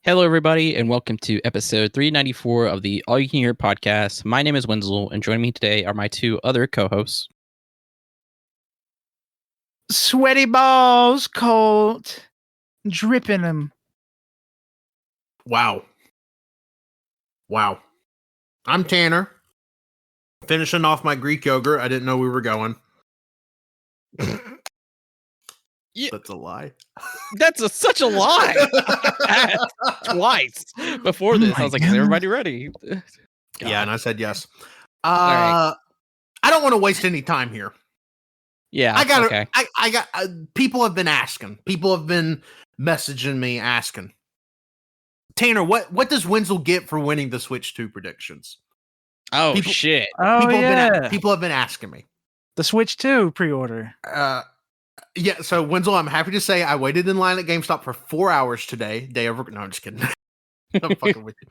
Hello, everybody, and welcome to episode 394 of the All You Can Hear podcast. My name is Wenzel, and joining me today are my two other co-hosts. Sweaty balls, Colt. Dripping them. Wow. I'm Tanner. Finishing off my Greek yogurt. I didn't know we were going. Yeah. That's a lie. That's such a lie. Twice before this. I was like, is everybody ready? God. Yeah, and I said yes. right. I don't want to waste any time here. Yeah, I got people have been asking. People have been messaging me asking. Tanner, what does Wenzel get for winning the Switch 2 predictions? Oh, shit. People have been asking me. The Switch 2 pre-order. Yeah, so Wenzel, I'm happy to say I waited in line at GameStop for 4 hours today. No, I'm just kidding. I'm fucking with you.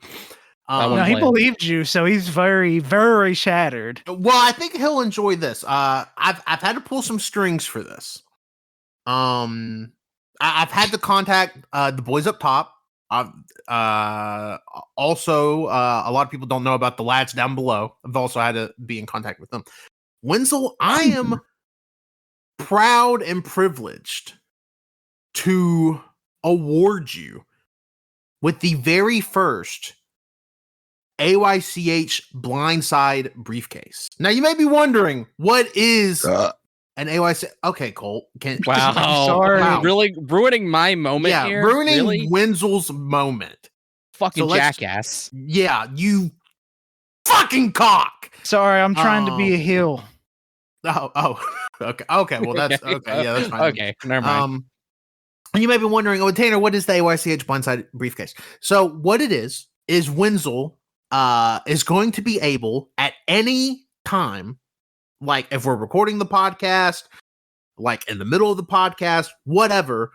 No, he believed you, so he's very, very shattered. Well, I think he'll enjoy this. I've had to pull some strings for this. I've had to contact the boys up top. Also, a lot of people don't know about the lads down below. I've also had to be in contact with them. Wenzel, I am proud and privileged to award you with the very first AYCH blindside briefcase. Now you may be wondering, what is an AYCH? Okay, Colt. Wow. Sorry. Wow. Really ruining my moment here? Ruining Wenzel's moment. Fucking jackass. Yeah, you fucking cock. Sorry, I'm trying to be a heel. Oh. Okay. Well, that's okay. Yeah, that's fine. Okay, never mind. And you may be wondering, Tanner, what is the AYCH blindside briefcase? So what it is Wenzel is going to be able at any time, like if we're recording the podcast, like in the middle of the podcast, whatever,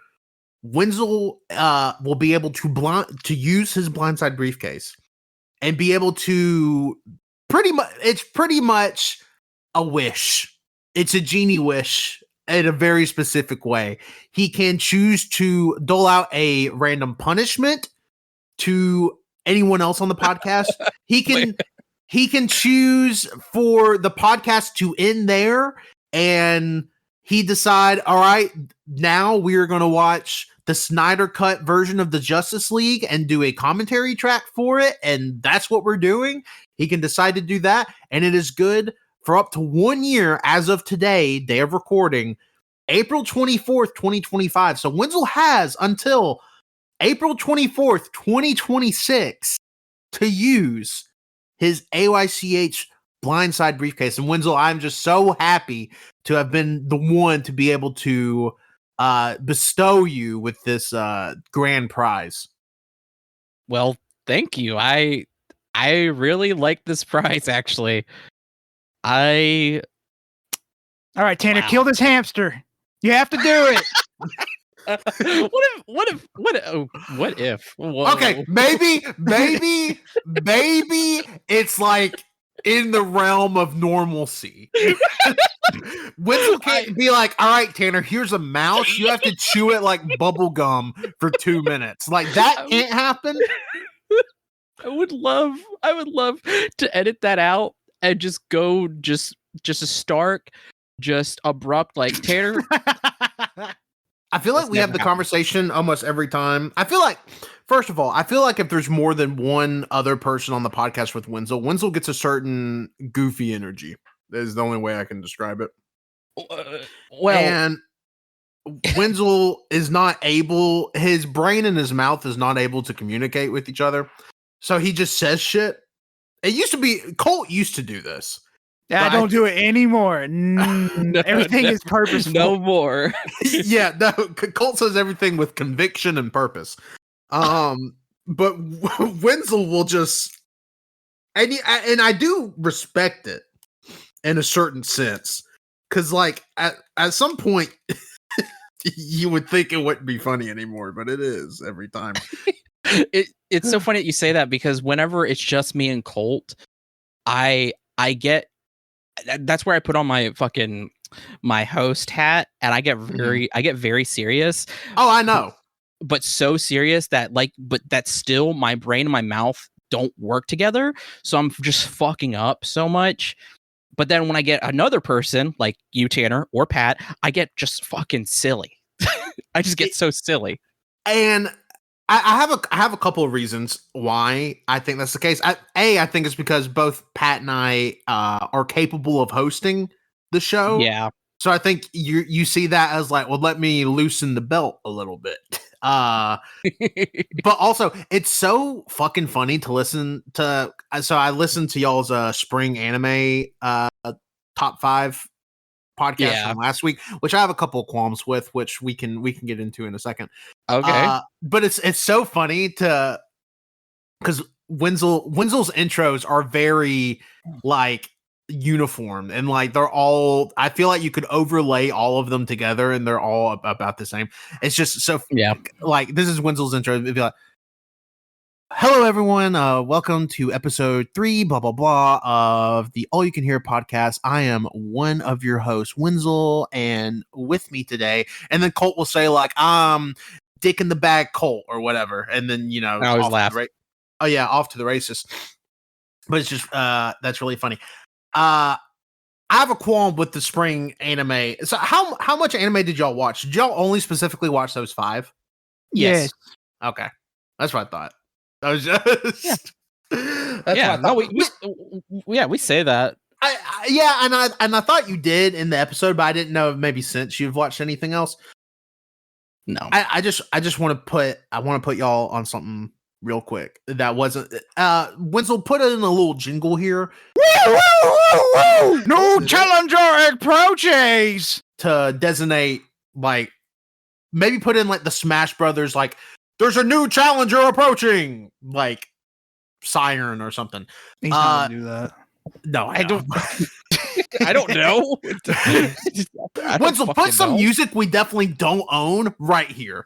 Wenzel will be able to use his blindside briefcase and be able to it's pretty much a wish. It's a genie wish in a very specific way. He can choose to dole out a random punishment to anyone else on the podcast. He can choose for the podcast to end there, and he decide, all right, now we are going to watch the Snyder Cut version of the Justice League and do a commentary track for it, and that's what we're doing. He can decide to do that, and it is good for up to 1 year as of today, day of recording, April 24th, 2025. So Wenzel has until April 24th, 2026 to use his AYCH blindside briefcase. And Wenzel, I'm just so happy to have been the one to be able to bestow you with this grand prize. Well, thank you. I really like this prize, actually. All right, Tanner, kill this hamster. You have to do it. What if? Whoa. Okay, maybe it's like in the realm of normalcy. Wenzel can't be like, all right, Tanner, here's a mouse. You have to chew it like bubble gum for 2 minutes. Like that can't happen. I would love to edit that out and just go just a stark, just abrupt, like, Tanner. I feel like we have the conversation almost every time. I feel like, first of all, if there's more than one other person on the podcast with Wenzel gets a certain goofy energy. That is the only way I can describe it. And Wenzel is not able, his brain and his mouth is not able to communicate with each other. So he just says shit. It used to be, Colt used to do this. I don't do it anymore. Everything is purposeful. No more. Yeah, no, Colt says everything with conviction and purpose. But Wenzel will just, and I do respect it in a certain sense, because like at some point you would think it wouldn't be funny anymore, but it is every time. It's so funny that you say that, because whenever it's just me and Colt, I get, that's where I put on my host hat, and I get very serious. Oh, I know. but so serious that but that still my brain and my mouth don't work together. So I'm just fucking up so much. But then when I get another person like you, Tanner, or Pat, I get just fucking silly. I just get so silly. And I have a couple of reasons why I think that's the case. I think it's because both Pat and I are capable of hosting the show. Yeah. So I think you see that as like, well, let me loosen the belt a little bit. But also, it's so fucking funny to listen to. So I listened to y'all's spring anime top 5 podcast from last week, which I have a couple of qualms with, which we can get into in a second. Okay. But it's so funny to because Wenzel's intros are very like uniform and like they're all. I feel like you could overlay all of them together and they're all about the same. It's just so like this is Wenzel's intro. It'd be like, hello everyone, welcome to episode 3 blah blah blah of the All You Can Hear podcast. I am one of your hosts, Wenzel, and with me today, and then Colt will say like dick in the bag Colt or whatever, and then I always laugh. Off to the races. But it's just that's really funny. I have a qualm with the spring anime. So how much anime did y'all watch? Did y'all only specifically watch those 5? Yes. Okay. That's what I thought. I was just we say that. And I thought you did in the episode, but I didn't know maybe since you've watched anything else. No. I just want to put y'all on something real quick. That wasn't Wenzel put in a little jingle here. No challenger approaches To designate like maybe put in like the Smash Brothers like there's a new challenger approaching like siren or something. He's not gonna do that. No, I don't I don't know. Wenzel, put some music we definitely don't own right here.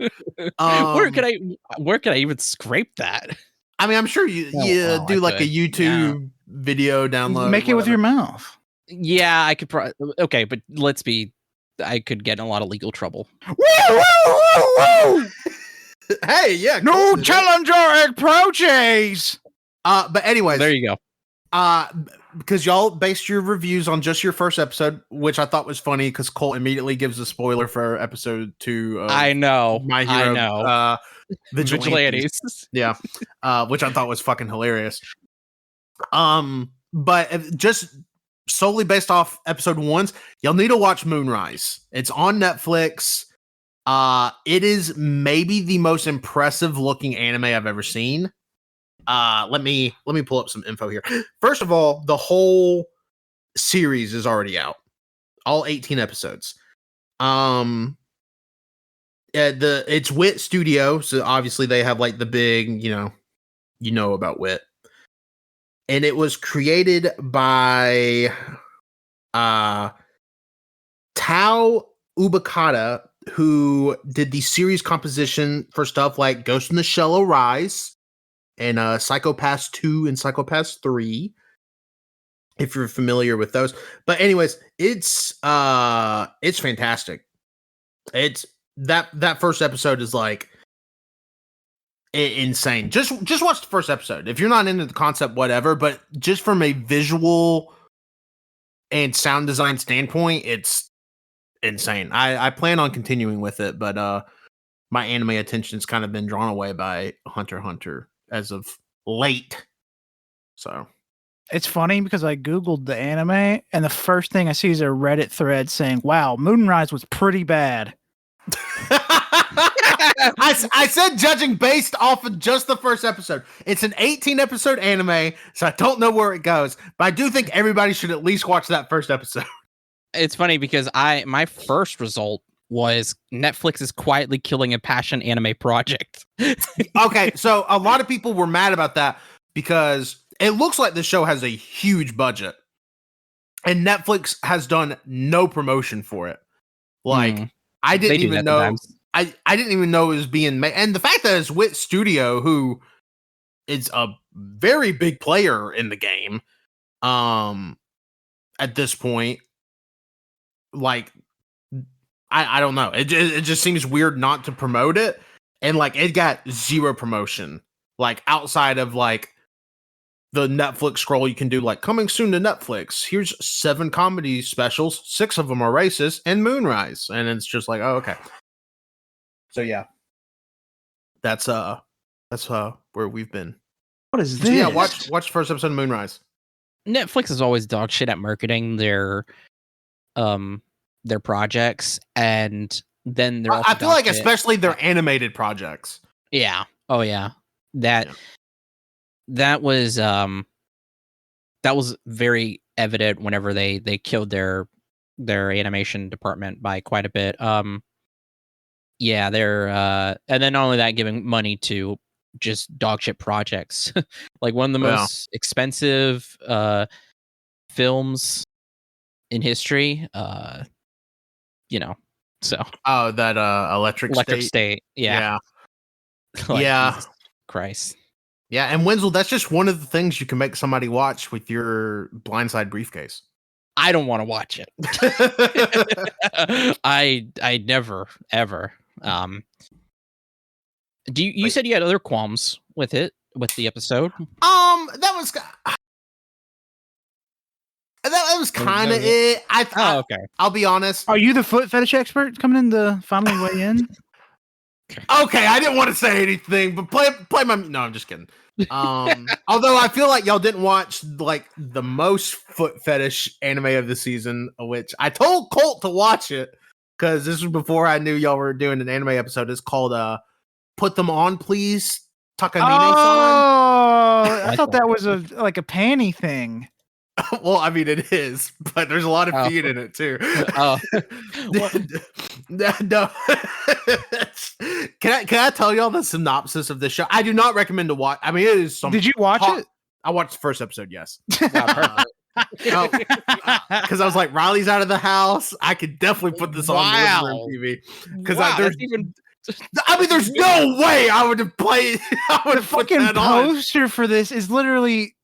Where could I even scrape that? I mean, I'm sure you do like a YouTube video download. Make it with your mouth. Yeah, I could probably. Okay, but I could get in a lot of legal trouble. Hey, yeah. No challenger approaches. But anyways, there you go. Because y'all based your reviews on just your first episode, which I thought was funny because Colt immediately gives a spoiler for episode 2. I know. My Hero. I know. Vigilantes. Yeah. Which I thought was fucking hilarious. But just solely based off episode 1s, y'all need to watch Moonrise. It's on Netflix. It is maybe the most impressive looking anime I've ever seen. Let me pull up some info here. First of all, the whole series is already out. All 18 episodes. It's Wit Studio, so obviously they have like the big, you know about Wit. And it was created by Tao Ubakata, who did the series composition for stuff like Ghost in the Shell Arise and Psycho-Pass 2 and Psycho-Pass 3, if you're familiar with those. But anyways, it's fantastic. It's that first episode is like insane. Just watch the first episode. If you're not into the concept, whatever, but just from a visual and sound design standpoint, it's insane. I plan on continuing with it, but my anime attention's kind of been drawn away by Hunter x Hunter as of late. So it's funny because I googled the anime and the first thing I see is a Reddit thread saying, "Wow, Moonrise was pretty bad." I said judging based off of just the first episode. It's an 18 episode anime, so I don't know where it goes, but I do think everybody should at least watch that first episode. It's funny because my first result was Netflix is quietly killing a passion anime project. Okay, so a lot of people were mad about that because it looks like the show has a huge budget and Netflix has done no promotion for it. Like I didn't even know. I didn't even know it was being made. And the fact that it's Wit Studio, who is a very big player in the game, at this point, like, I don't know. It just seems weird not to promote it. and like it got zero promotion, like outside of like the Netflix scroll. You can do like coming soon to Netflix. Here's 7 comedy specials, 6 of them are racist, and Moonrise, and it's just like, oh, okay. So yeah, that's where we've been. What is So this? yeah, watch the first episode of Moonrise. Netflix is always dog shit at marketing their projects, and then they're also I feel like shit. especially their animated projects. Yeah. Oh yeah. That was very evident whenever they killed their animation department by quite a bit. Yeah, they're and then not only that, giving money to just dog shit projects. Like one of the most expensive films in history. So that Electric State. Yeah. Like, yeah. Jesus Christ. Yeah, and Wenzel, that's just one of the things you can make somebody watch with your blindside briefcase. I don't want to watch it. I never ever. You said you had other qualms with the episode? That was kind of it. Okay. I'll be honest. Are you the foot fetish expert coming in to finally weigh in? Okay, I didn't want to say anything, but play my. No, I'm just kidding. Although I feel like y'all didn't watch like the most foot fetish anime of the season, which I told Colt to watch it because this was before I knew y'all were doing an anime episode. It's called "Put Them On, Please." Takamine-san. Oh, I thought that was a panty thing. Well, I mean, it is, but there's a lot of feet in it too. Oh, no. Can I tell y'all the synopsis of the show? I do not recommend to watch. I mean, it is some. Did you watch it? I watched the first episode. Yes. Wow, Because I was like, Riley's out of the house. I could definitely put this on the living room TV. Because I mean, there's no way I would have played. I would have put that on. The poster for this is literally.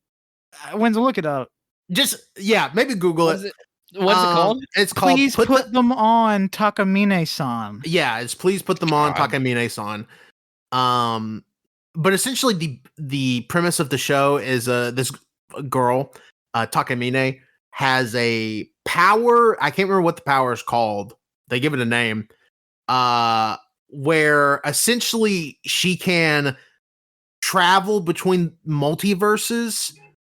Wenzel, look it up. Just maybe Google it. What's it called? It's called Please put them on, Takamine-san. Yeah, it's Please Put Them On, Takamine-san. But essentially the premise of the show is this girl, Takamine, has a power. I can't remember what the power is called. They give it a name. Where essentially she can travel between multiverses.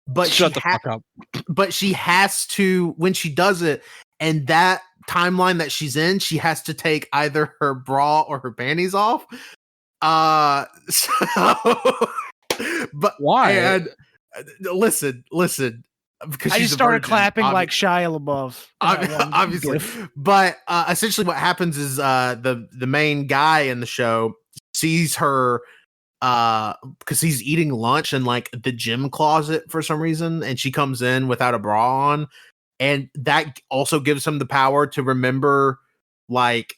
But shut the fuck up. But she has to, when she does it, and that timeline that she's in, she has to take either her bra or her panties off. But why? And listen, because I just started clapping like Shia LaBeouf. Obviously, but essentially, what happens is the main guy in the show sees her. Because he's eating lunch in like the gym closet for some reason, and she comes in without a bra on, and that also gives him the power to remember like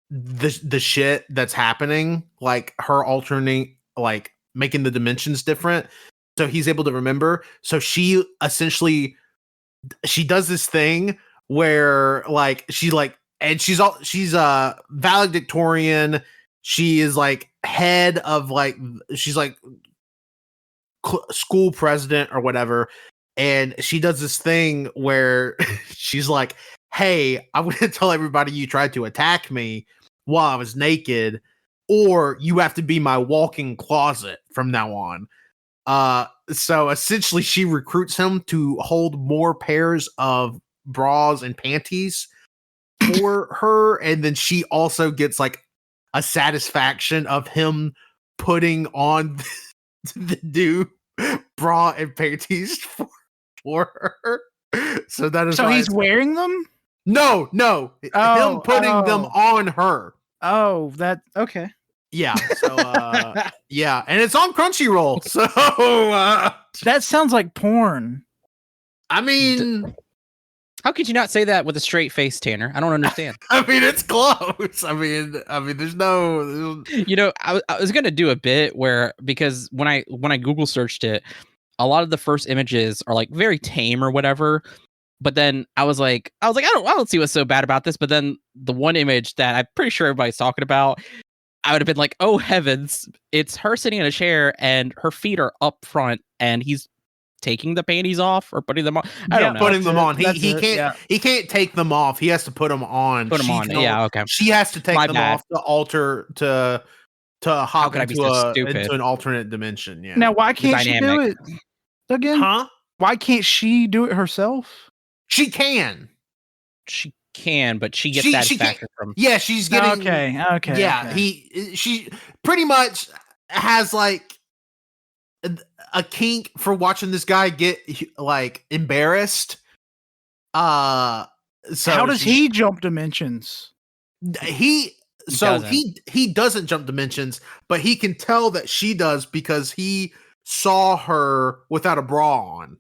the shit that's happening, like her alternating, like making the dimensions different, so he's able to remember. So she does this thing where like she's valedictorian. She is like head of like, she's like school president or whatever. And she does this thing where she's like, hey, I'm going to tell everybody you tried to attack me while I was naked, or you have to be my walking closet from now on. So essentially she recruits him to hold more pairs of bras and panties for her. And then she also gets like a satisfaction of him putting on the new bra and panties for her. So that is he's wearing them? No. Him putting them on her. Oh, that okay. Yeah. So yeah, and it's on Crunchyroll. So that sounds like porn. I mean, how could you not say that with a straight face, Tanner? I don't understand. I mean, it's close. I mean, there's no. I was gonna do a bit because when I Google searched it, a lot of the first images are like very tame or whatever. But then I was like, I don't see what's so bad about this. But then the one image that I'm pretty sure everybody's talking about, I would have been like, oh heavens, it's her sitting in a chair and her feet are up front and he's taking the panties off or putting them on. I don't know. Putting them on. He That's can't yeah. he can't take them off. He has to put them on. Put them on. Yeah, okay. She has to take My them bad. off to alter to hop could I be into so stupid? into an alternate dimension. Yeah. Now, why can't she do it dynamic. again? Huh? Why can't she do it herself? She can. She can, but she gets She satisfaction from. Yeah, she's getting Okay. Yeah, okay. she pretty much has like a kink for watching this guy get like embarrassed. So How does he jump dimensions? He doesn't jump dimensions, but he can tell that she does because he saw her without a bra on.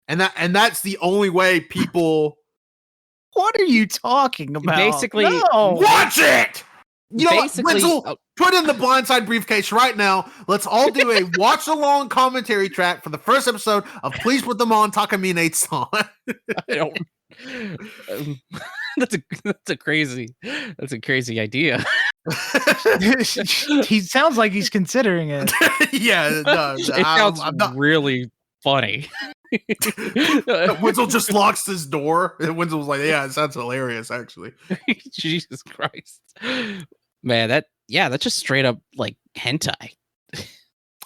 And that's the only way people What are you talking about? Basically, No. watch it. You know what, Basically, Wenzel, put in the blindside briefcase right now. Let's all do a watch along commentary track for the first episode of Please Put Them On, Takami Nate song. I don't. That's a crazy idea. He sounds like he's considering it. Yeah, no, It sounds I'm not. really funny. Wenzel just locks his door, and Wenzel was like, "Yeah, it sounds hilarious, actually." Jesus Christ, man! That's just straight up like hentai.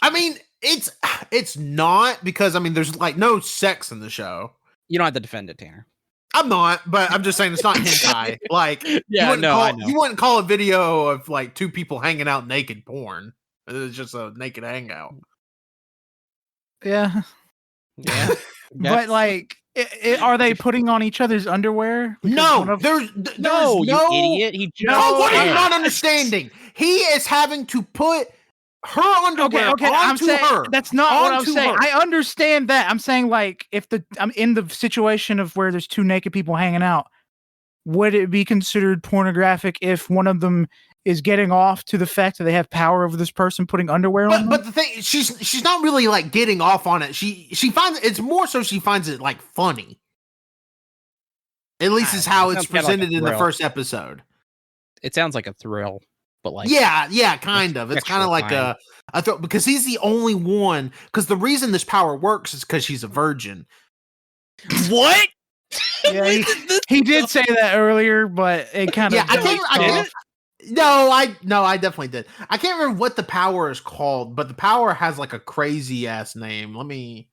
I mean, it's not because I mean, there's like no sex in the show. You don't have to defend it, Tanner. I'm not, but I'm just saying it's not hentai. Like, Yeah, I know. You wouldn't call a video of like two people hanging out naked porn. It's just a naked hangout. Yeah. Yeah, But like, are they putting on each other's underwear? Because No, there's no, no, you idiot. He just No, what are you can't. not understanding? He is having to put her underwear Okay, I'm onto saying her. that's not what I'm Onto saying. her. I understand that. I'm saying like if I'm in the situation of where there's two naked people hanging out, would it be considered pornographic if one of them is getting off to the fact that they have power over this person putting underwear on them? But the thing, she's not really like getting off on it. She finds it's more so she finds it like funny. At least is how it's sounds kinda like a presented in the thrill. first episode. It sounds like a thrill, but like Yeah, kind of. It's kind of like sexual a thrill because he's the only one. Because the reason this power works is because she's a virgin. what? Yeah, he did say that earlier, but it kind of I definitely did. I can't remember what the power is called, but the power has like a crazy ass name. Let me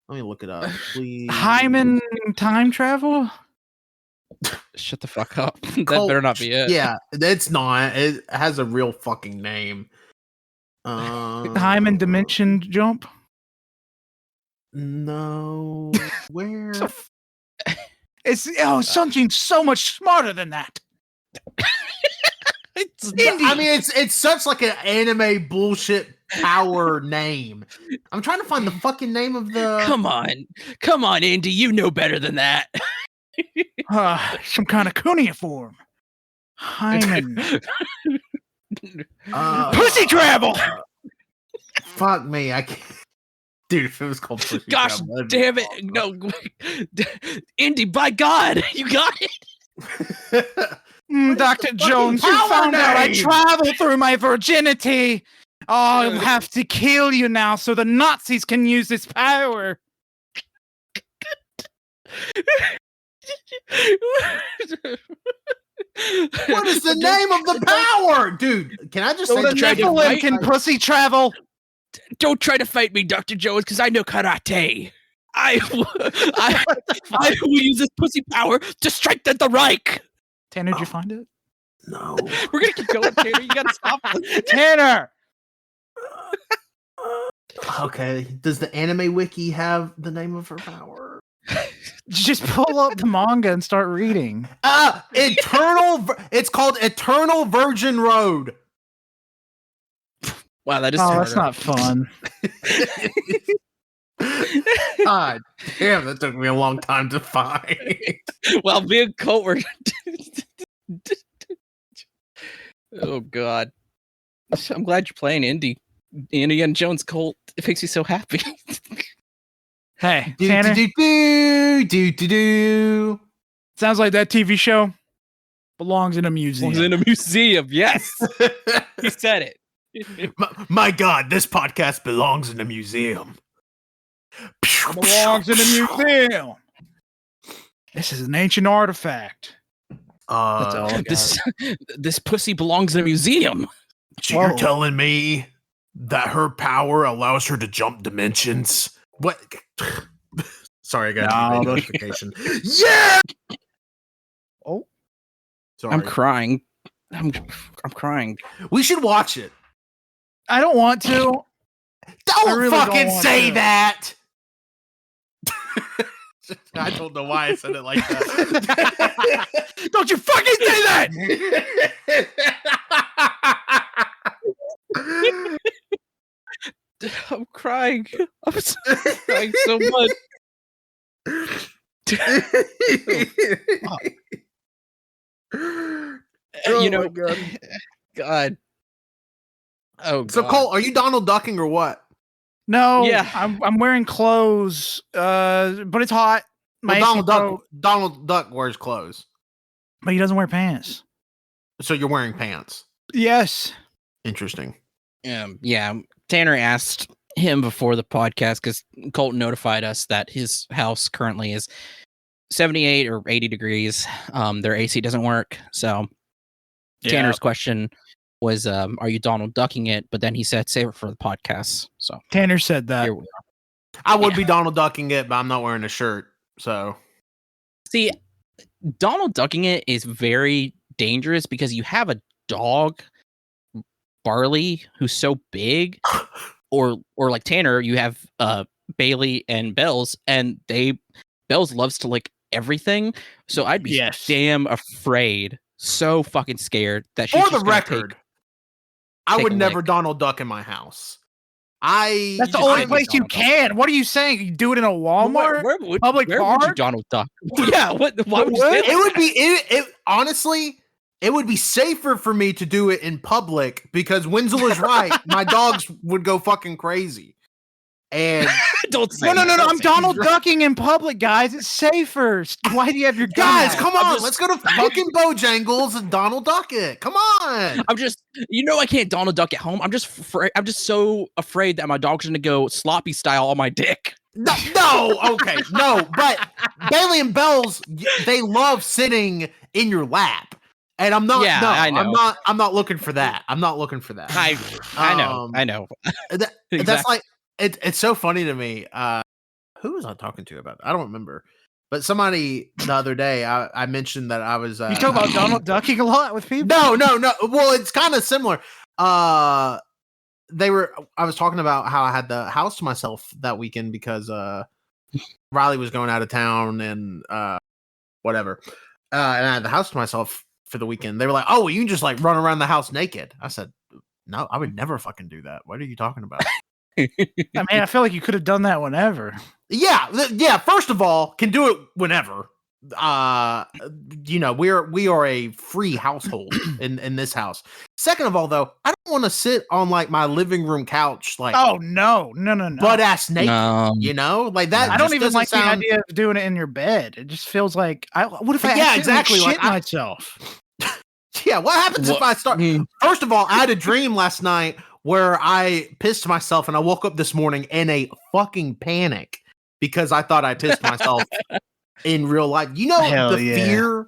look it up, please. Hyman time travel. Shut the fuck up. That Colt. better not be it. Yeah, it's not. It has a real fucking name. Hyman dimension jump. No, where? It's something so much smarter than that. I mean, it's such like an anime bullshit power name. I'm trying to find the fucking name of the. Come on, Indy. You know better than that. Some kind of cuneiform. Hyman. Pussy travel. Fuck me, I can't. Dude, if it was called Pussy Gosh Travel, that'd damn be it! No, Indy. By God, you got it. awesome. Dr. Jones, you power found out I name? travel through my virginity. Oh, I'll have to kill you now so the Nazis can use this power. What is the name of the power, dude? Can I just So say the tried to Nephilim fight- can pussy travel. Don't try to fight me, Dr. Jones, because I know karate. I will use this pussy power to strengthen the Reich. Tanner, did you find it? No. We're gonna keep going, Tanner. You gotta stop. Tanner. Okay. Does the anime wiki have the name of her power? Just pull up the manga and start reading. It's called Eternal Virgin Road. Wow, that is. Oh, that's not fun. God damn, that took me a long time to find. Well, me and Colt were. Oh God, I'm glad you're playing Indiana Jones Colt. It makes me so happy. Hey, Tanner. Do. Sounds like that TV show. belongs in a museum. Was in a museum. Yes, he said it. My God, this podcast belongs in a museum. Belongs in a museum. This is an ancient artifact. That's all. This pussy belongs in a museum. So you're telling me that her power allows her to jump dimensions? What? Sorry, I got a notification. Yeah. Oh, sorry. I'm crying. I'm crying. We should watch it. I don't want to. Don't really fucking don't want say to. that. I don't know why I said it like that. Don't you fucking say that! I'm crying. I'm crying so much. Oh my God. Oh, so God. Colt, are you Donald Ducking or what? No, Yeah. I'm wearing clothes, but it's hot. My Well, Donald Duck wears clothes, but he doesn't wear pants. so you're wearing pants. Yes. Interesting. Yeah. Tanner asked him before the podcast because Colt notified us that his house currently is 78 or 80 degrees. Their AC doesn't work. So Tanner's question was, are you Donald Ducking it? But then he said, save it for the podcast. So Tanner said that. here we are. I would be Donald Ducking it, but I'm not wearing a shirt. So See, Donald Ducking it is very dangerous because you have a dog, Barley, who's so big, or like Tanner, you have Bailey and Bells, and Bells loves to lick everything. So I'd be damn afraid, so fucking scared that she's for the just gonna record, I take would a never lick. Donald Duck in my house. That's the only place you can. What are you saying? You do it in a Walmart? Public where park? would you Donald Duck? Yeah, why would you say It would be it honestly. It would be safer for me to do it in public because Wenzel is right. My dogs would go fucking crazy. And Don't say No. that. I'm Donald Ducking in public, guys. It's safer. Why do you have your gun guys, out? come on, let's go to fucking Bojangles and Donald Duck it. Come on. I'm just, I can't Donald Duck at home. I'm just so afraid that my dog's gonna go sloppy style on my dick. No, okay, no, but Bailey and Bells, they love sitting in your lap. And I'm not. Yeah, no, I know. I'm not looking for that. I'm not looking for that. I know. That's like it's so funny to me. Who was I talking to about that? I don't remember. But somebody the other day, I mentioned that I was. You talk about Donald Ducking a lot with people? No. Well, it's kind of similar. I was talking about how I had the house to myself that weekend because Riley was going out of town and whatever. And I had the house to myself for the weekend. They were like, "Oh, well, you can just like run around the house naked." I said, "No, I would never fucking do that. What are you talking about?" I mean, I feel like you could have done that whenever. Yeah. First of all, can do it whenever. We are a free household in this house. Second of all, though, I don't want to sit on like my living room couch like no, butt ass naked. No. Like that. I don't even like the idea of doing it in your bed. It just feels like what if I exactly shit like myself? Yeah, what happens if I start? First of all, I had a dream last night where I pissed myself, and I woke up this morning in a fucking panic because I thought I pissed myself in real life. You know fear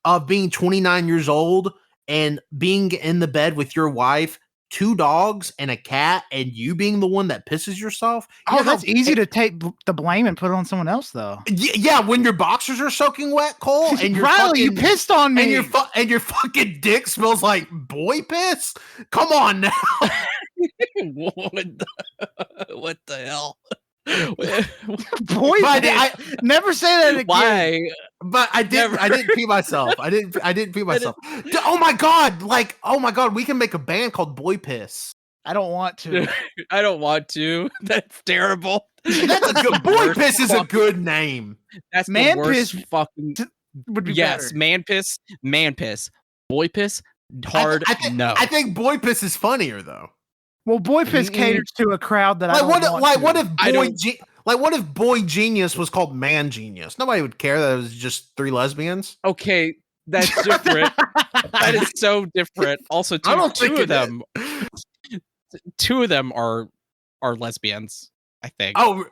of being 29 years old and being in the bed with your wife, 2 dogs, and a cat, and you being the one that pisses yourself. That's easy to take the blame and put it on someone else, though. Yeah, when your boxers are soking wet, Cole, and your Riley, you pissed on me, and your fucking dick smells like boy piss. Come on now. What the hell? Boy, I never say that again. Why? But I didn't pee myself. I didn't pee myself. Oh my god, we can make a band called Boy Piss. I don't want to. I don't want to. That's terrible. That's a good Boy Piss is a good name. That's Man the worst Piss fucking would be better. man piss. Boy piss, hard no. I think Boy Piss is funnier though. Well, Boy Piss caters to a crowd that what if Boy Genius was called Man Genius? Nobody would care that it was just 3 lesbians. Okay, That's different. That is so different. Also, I don't think two of them are lesbians, I think. Oh,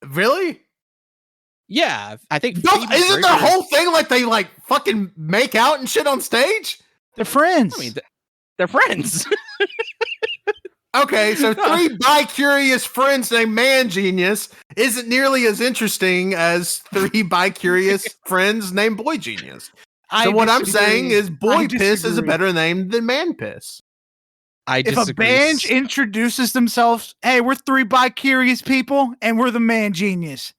really? Yeah, I think. Isn't the whole thing like they like fucking make out and shit on stage? They're friends. I mean, they're friends. Okay, so three bi-curious friends named Man Genius isn't nearly as interesting as three bi-curious friends named Boy Genius. So what I'm saying is Boy Piss is a better name than Man Piss. I disagree. If a band introduces themselves, hey, we're three bi-curious people and we're the Man Genius,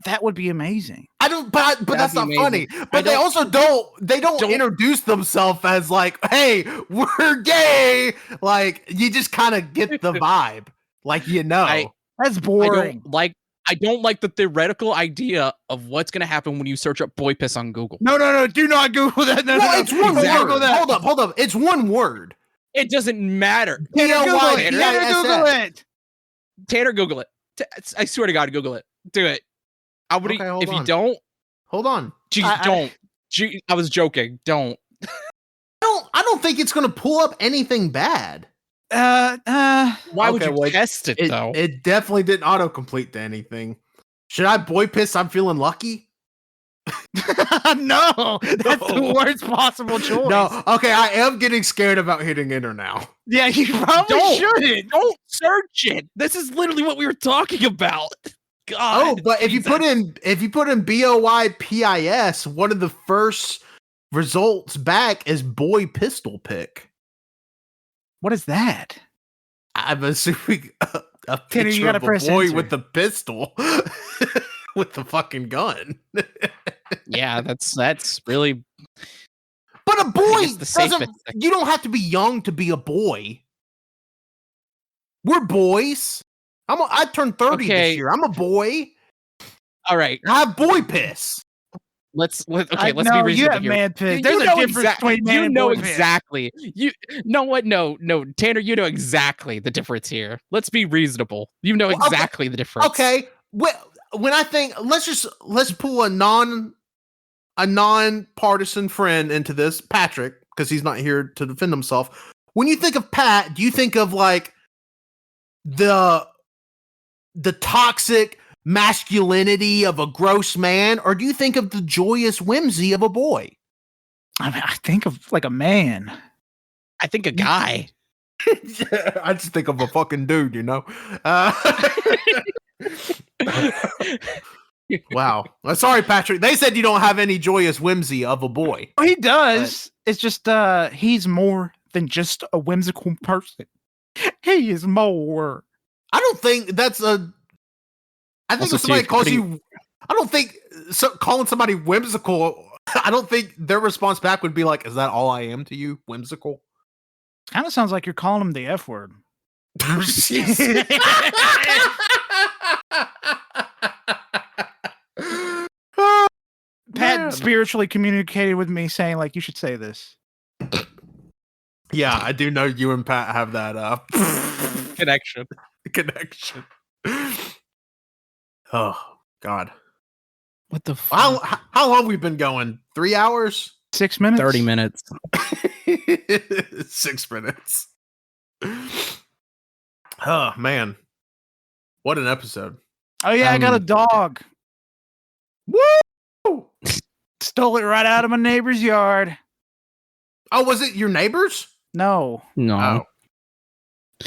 that would be amazing. But that's not funny. But they also don't introduce themselves as like, hey, we're gay. Like, you just kind of get the vibe. Like, that's boring. I don't like the theoretical idea of what's going to happen when you search up boy piss on Google. No, do not Google that. No, it's one word. Hold up. It's one word. It doesn't matter. Tanner, Google it. Tanner, Google it. I swear to God, Google it. Do it. If you don't, hold on. Don't. I was joking. Don't. I don't think it's going to pull up anything bad. Why would you test it though? It definitely didn't autocomplete to anything. Should I boy piss? I'm feeling lucky. No, that's the worst possible choice. No, okay, I am getting scared about hitting enter now. Yeah, you probably shouldn't. Don't search it. This is literally what we were talking about. God. Oh, but if you put in BOYPIS, one of the first results back is boy pistol pick. What is that? I'm assuming a Tanner, picture of a boy with the pistol with the fucking gun. Yeah, that's really. But a boy doesn't. You don't have to be young to be a boy. We're boys. I turned 30 this year. I'm a boy. All right. I have boy piss. Let's be reasonable you have here. Man piss. There's a difference between man and boy exactly. Piss. You know what? No, Tanner, you know exactly the difference here. Let's be reasonable. You know exactly the difference. Okay. When I think let's pull a non-partisan friend into this, Patrick, because he's not here to defend himself. When you think of Pat, do you think of like the toxic masculinity of a gross man, or do you think of the joyous whimsy of a boy? I mean, I think of like a man. I think a guy. I just think of a fucking dude, Wow. Sorry, Patrick. They said you don't have any joyous whimsy of a boy. He does. It's just he's more than just a whimsical person. He is more. I don't think that's a. I think if somebody calls you, I don't think calling somebody whimsical. I don't think their response back would be like, "Is that all I am to you, whimsical?" Kind of sounds like you're calling him the F word. Pat spiritually communicated with me saying, like, you should say this. Yeah, I do know you and Pat have that connection. Oh God! What the fuck? How long we been going? 3 hours? 6 minutes? 30 minutes. 6 minutes. Oh man, what an episode! Oh yeah, I got a dog. Woo! Stole it right out of my neighbor's yard. Oh, was it your neighbor's? No. Oh.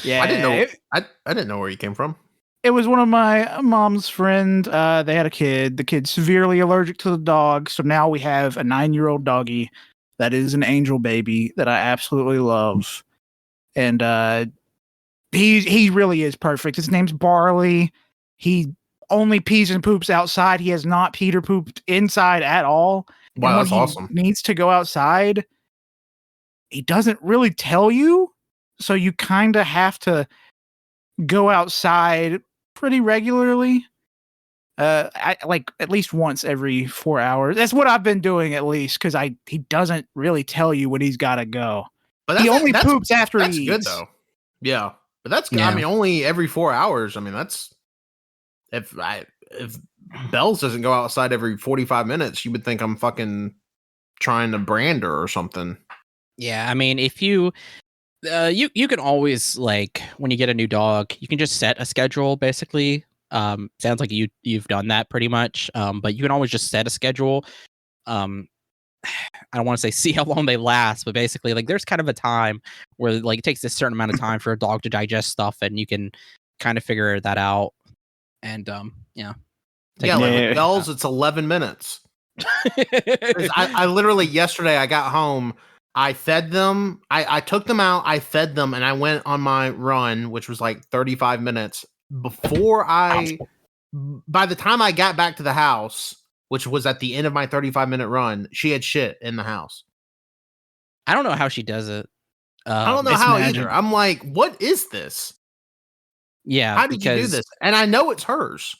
Yeah, I didn't know. I didn't know where you came from. It was one of my mom's friend. They had a kid. The kid's severely allergic to the dog, so now we have a 9-year-old doggy that is an angel baby that I absolutely love, and he really is perfect. His name's Barley. He only pees and poops outside. He has not peed or pooped inside at all. Wow, that's awesome. Needs to go outside. He doesn't really tell you, so you kind of have to go outside pretty regularly. I like at least once every 4 hours. That's what I've been doing at least, because he doesn't really tell you when he's got to go. But he only poops after he eats. That's good though. Yeah, but that's good. Yeah. I mean, only every 4 hours. I mean, that's if Bells doesn't go outside every 45 minutes, you would think I'm fucking trying to brand her or something. Yeah, I mean, if you you can always, like, when you get a new dog, you can just set a schedule basically. Sounds like you've done that pretty much. But you can always just set a schedule. I don't want to say see how long they last, but basically, like, there's kind of a time where, like, it takes a certain amount of time for a dog to digest stuff, and you can kind of figure that out. And yeah. Yeah, like with Bells, it's 11 minutes. I literally yesterday I got home, I fed them, I took them out, I fed them, and I went on my run, which was like 35 minutes. By the time I got back to the house, which was at the end of my 35-minute run, she had shit in the house. I don't know how she does it. I don't know how either. I'm like, what is this? Yeah. How did you do this? And I know it's hers.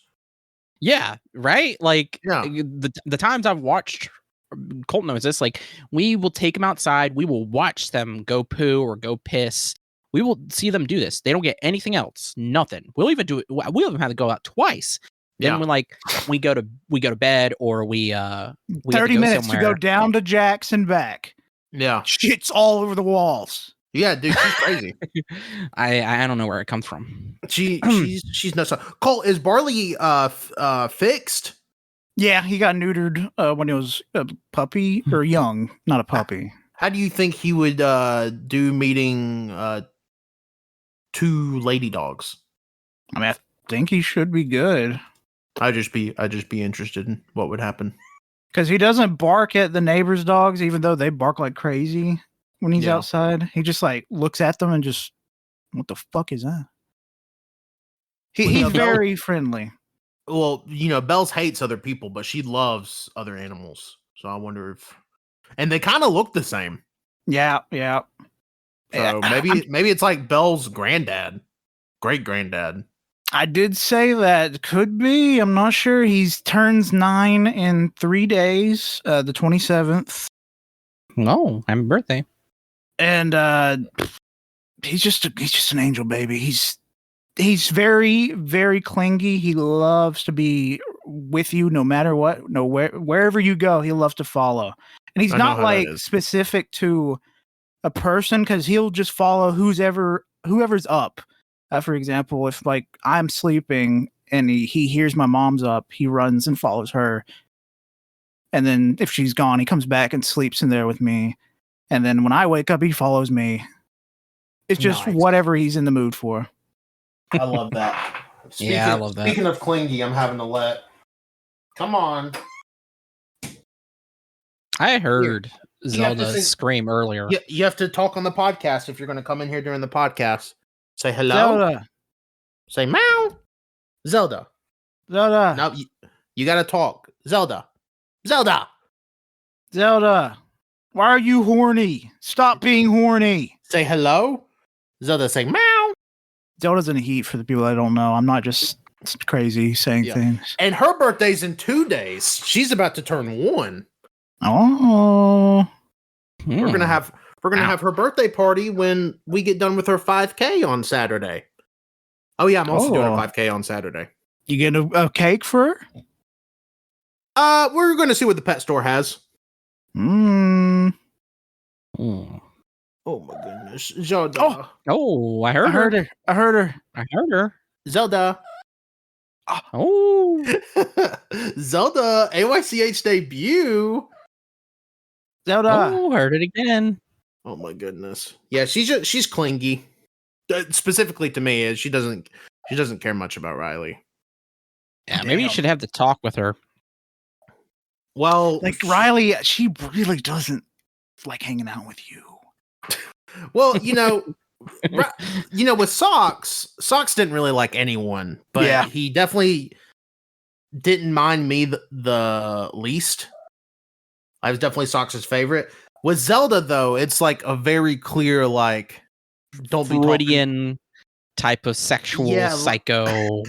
Yeah, right? Like, yeah. The times I've watched, Colt knows this, like, we will take them outside, we will watch them go poo or go piss. We will see them do this. They don't get anything else. Nothing. We'll even do it. We'll even have to go out twice. Then we go to bed, or we 30 minutes to go down to Jack's and back. Yeah. Shit's all over the walls. Yeah, dude, she's crazy. I don't know where it comes from. She's nuts. Colt, is Barley fixed? Yeah, he got neutered when he was a puppy, or young, not a puppy. How do you think he would do meeting 2 lady dogs? I mean, I think he should be good. I'd just be interested in what would happen. Because he doesn't bark at the neighbors' dogs, even though they bark like crazy when he's outside. He just like looks at them and just, what the fuck is that? He's very friendly. Well, Bells hates other people, but she loves other animals. So I wonder if, and they kind of look the same. Yeah. So maybe it's like Belle's granddad, great granddad. I did say that could be. I'm not sure. He turns 9 in 3 days, the 27th. Oh, happy birthday! And he's just an angel baby. He's very, very clingy. He loves to be with you no matter what. Wherever you go, he loves to follow. And he's not like specific to a person, because he'll just follow whoever's up. For example, if like I'm sleeping and he hears my mom's up, he runs and follows her. And then if she's gone, he comes back and sleeps in there with me. And then when I wake up, he follows me. It's just whatever he's in the mood for. I love that. I love that. Speaking of clingy, I'm having to come on. I heard Zelda scream earlier. You have to talk on the podcast if you're going to come in here during the podcast. Say hello. Zelda. Say meow. Zelda. No, you got to talk. Zelda. Why are you horny? Stop being horny. Say hello. Zelda, say meow. Zelda's in a heat, for the people that don't know. I'm not just crazy saying things. And her birthday's in 2 days. She's about to turn 1. Oh. We're gonna have her birthday party when we get done with her 5K on Saturday. Oh yeah, I'm also doing a 5K on Saturday. You get a cake for her? We're gonna see what the pet store has. Mm. Oh my goodness, Zelda. Oh, I heard her. I heard her. Zelda. Oh. Zelda AYCH debut. Zelda. Oh, heard it again. Oh my goodness. Yeah, she's clingy. Specifically to me, she doesn't care much about Riley. Yeah, maybe you should have the talk with her. Well, like Riley, she really doesn't like hanging out with you. Well, with Socks didn't really like anyone, but he definitely didn't mind me the least. I was definitely Socks' favorite. With Zelda, though, it's like a very clear, like, don't be Freudian type of sexual psycho.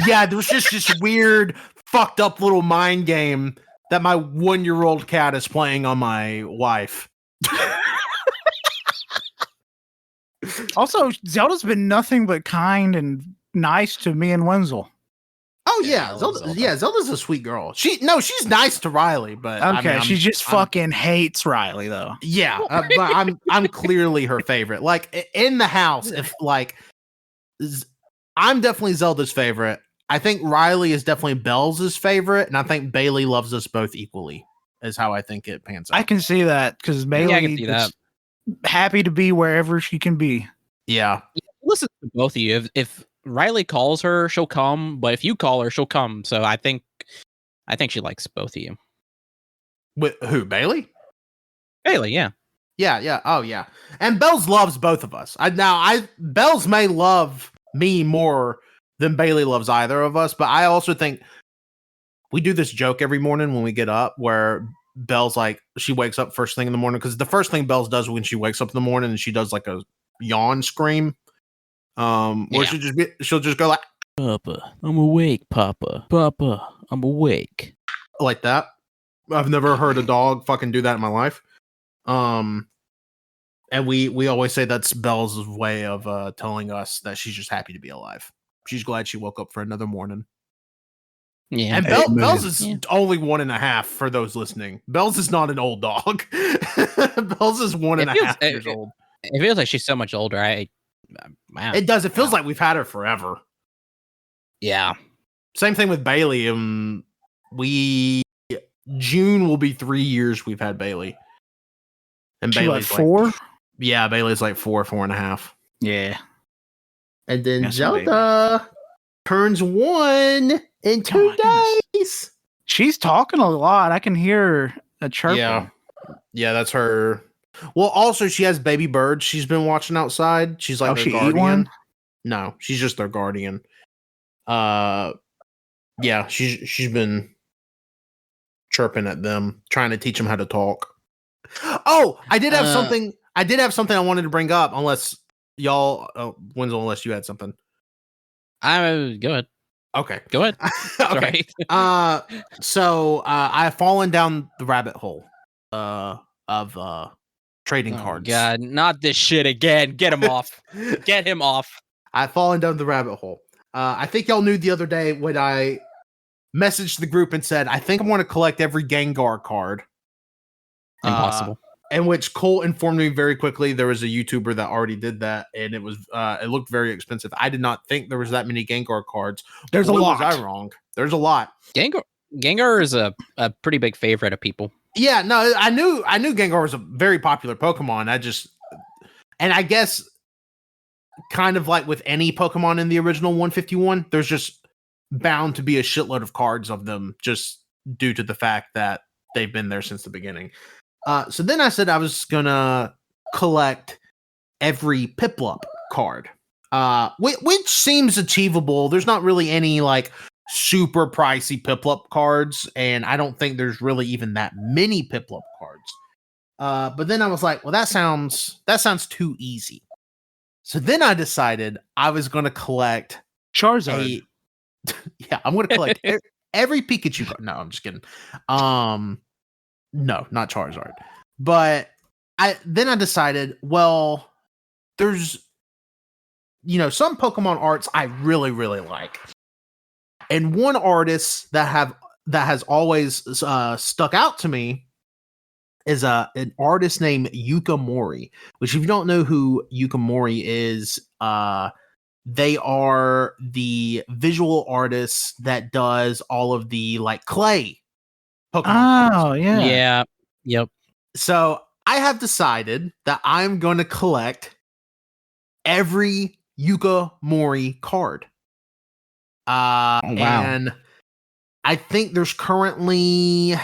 Yeah, there was just this weird, fucked up little mind game that my 1-year-old cat is playing on my wife. Also, Zelda's been nothing but kind and nice to me and Wenzel. Oh Yeah, yeah, I love Zelda. Zelda. Yeah, Zelda's a sweet girl. She's nice to Riley, but Okay, I mean, she just fucking hates Riley though. yeah, but I'm clearly her favorite. Like in the house, if like, I'm definitely Zelda's favorite. I think Riley is definitely Belle's favorite, and I think Bailey loves us both equally. Is how I think it pans out. I can see that because Bailey I can see that. is happy to be wherever she can be. Yeah. Listen to both of you. If Riley calls her, she'll come. But if you call her, she'll come. So I think she likes both of you. With who? Bailey? Bailey, yeah. Yeah. Oh yeah. And Bells loves both of us. Bells may love me more than Bailey loves either of us, but I also think we do this joke every morning when we get up where Belle's like, she wakes up first thing in the morning, because the first thing Belle's does when she wakes up in the morning and she does like a yawn scream, where she'll just go like, Papa, I'm awake, Papa. Papa, I'm awake. like that. I've never heard a dog fucking do that in my life. And we always say that's Belle's way of telling us that she's just happy to be alive. She's glad she woke up for another morning. Yeah. And Amen. Bells is only 1.5 for those listening. Bells is not an old dog. Bells is 1.5 years old. It feels like she's so much older. Wow. It does. It feels like we've had her forever. Yeah. Same thing with Bailey. June will be 3 years we've had Bailey. And She Bailey's like 4? Yeah, Bailey's like 4.5. Yeah. And then That's Zelda turns 1 in 2 days. She's talking a lot. I can hear a chirping. Yeah, that's her. Well, also she has baby birds she's been watching outside. She's like their she guardian. eat one? No, she's just their guardian. Yeah, she's been chirping at them, trying to teach them how to talk. Oh, I did have something. I I wanted to bring up. Unless y'all, Wenzel, unless you had something. Go ahead. Okay, Go ahead. okay. So I've fallen down the rabbit hole of trading cards. God, not this shit again. Get him off. Get him off. I've fallen down the rabbit hole. I think y'all knew the other day when I messaged the group and said, I think I want to collect every Gengar card. Impossible. In which Colt informed me very quickly there was a YouTuber that already did that, and it was it looked very expensive. I did not think there was that many Gengar cards. There's a lot. Was I wrong? There's a lot. Gengar is a pretty big favorite of people. Yeah, no, I knew Gengar was a very popular Pokemon. I guess kind of like with any Pokemon in the original 151, there's just bound to be a shitload of cards of them just due to the fact that they've been there since the beginning. So then I said I was gonna collect every Piplup card, which seems achievable. There's not really any like super pricey Piplup cards, and I don't think there's really even that many Piplup cards. But then I was like, well, that sounds too easy. So then I decided I was gonna collect Charizard. Yeah, I'm gonna collect every Pikachu card. No, I'm just kidding. No, not Charizard. But I decided, well, there's some Pokemon arts I really, really like. And one artist that has always stuck out to me is an artist named Yuka Mori, which if you don't know who Yuka Mori is, they are the visual artists that does all of the like clay Pokemon cards. Yeah. Yeah. Yep. So I have decided that I'm going to collect every Yuka Mori card. Wow. And I think there's currently,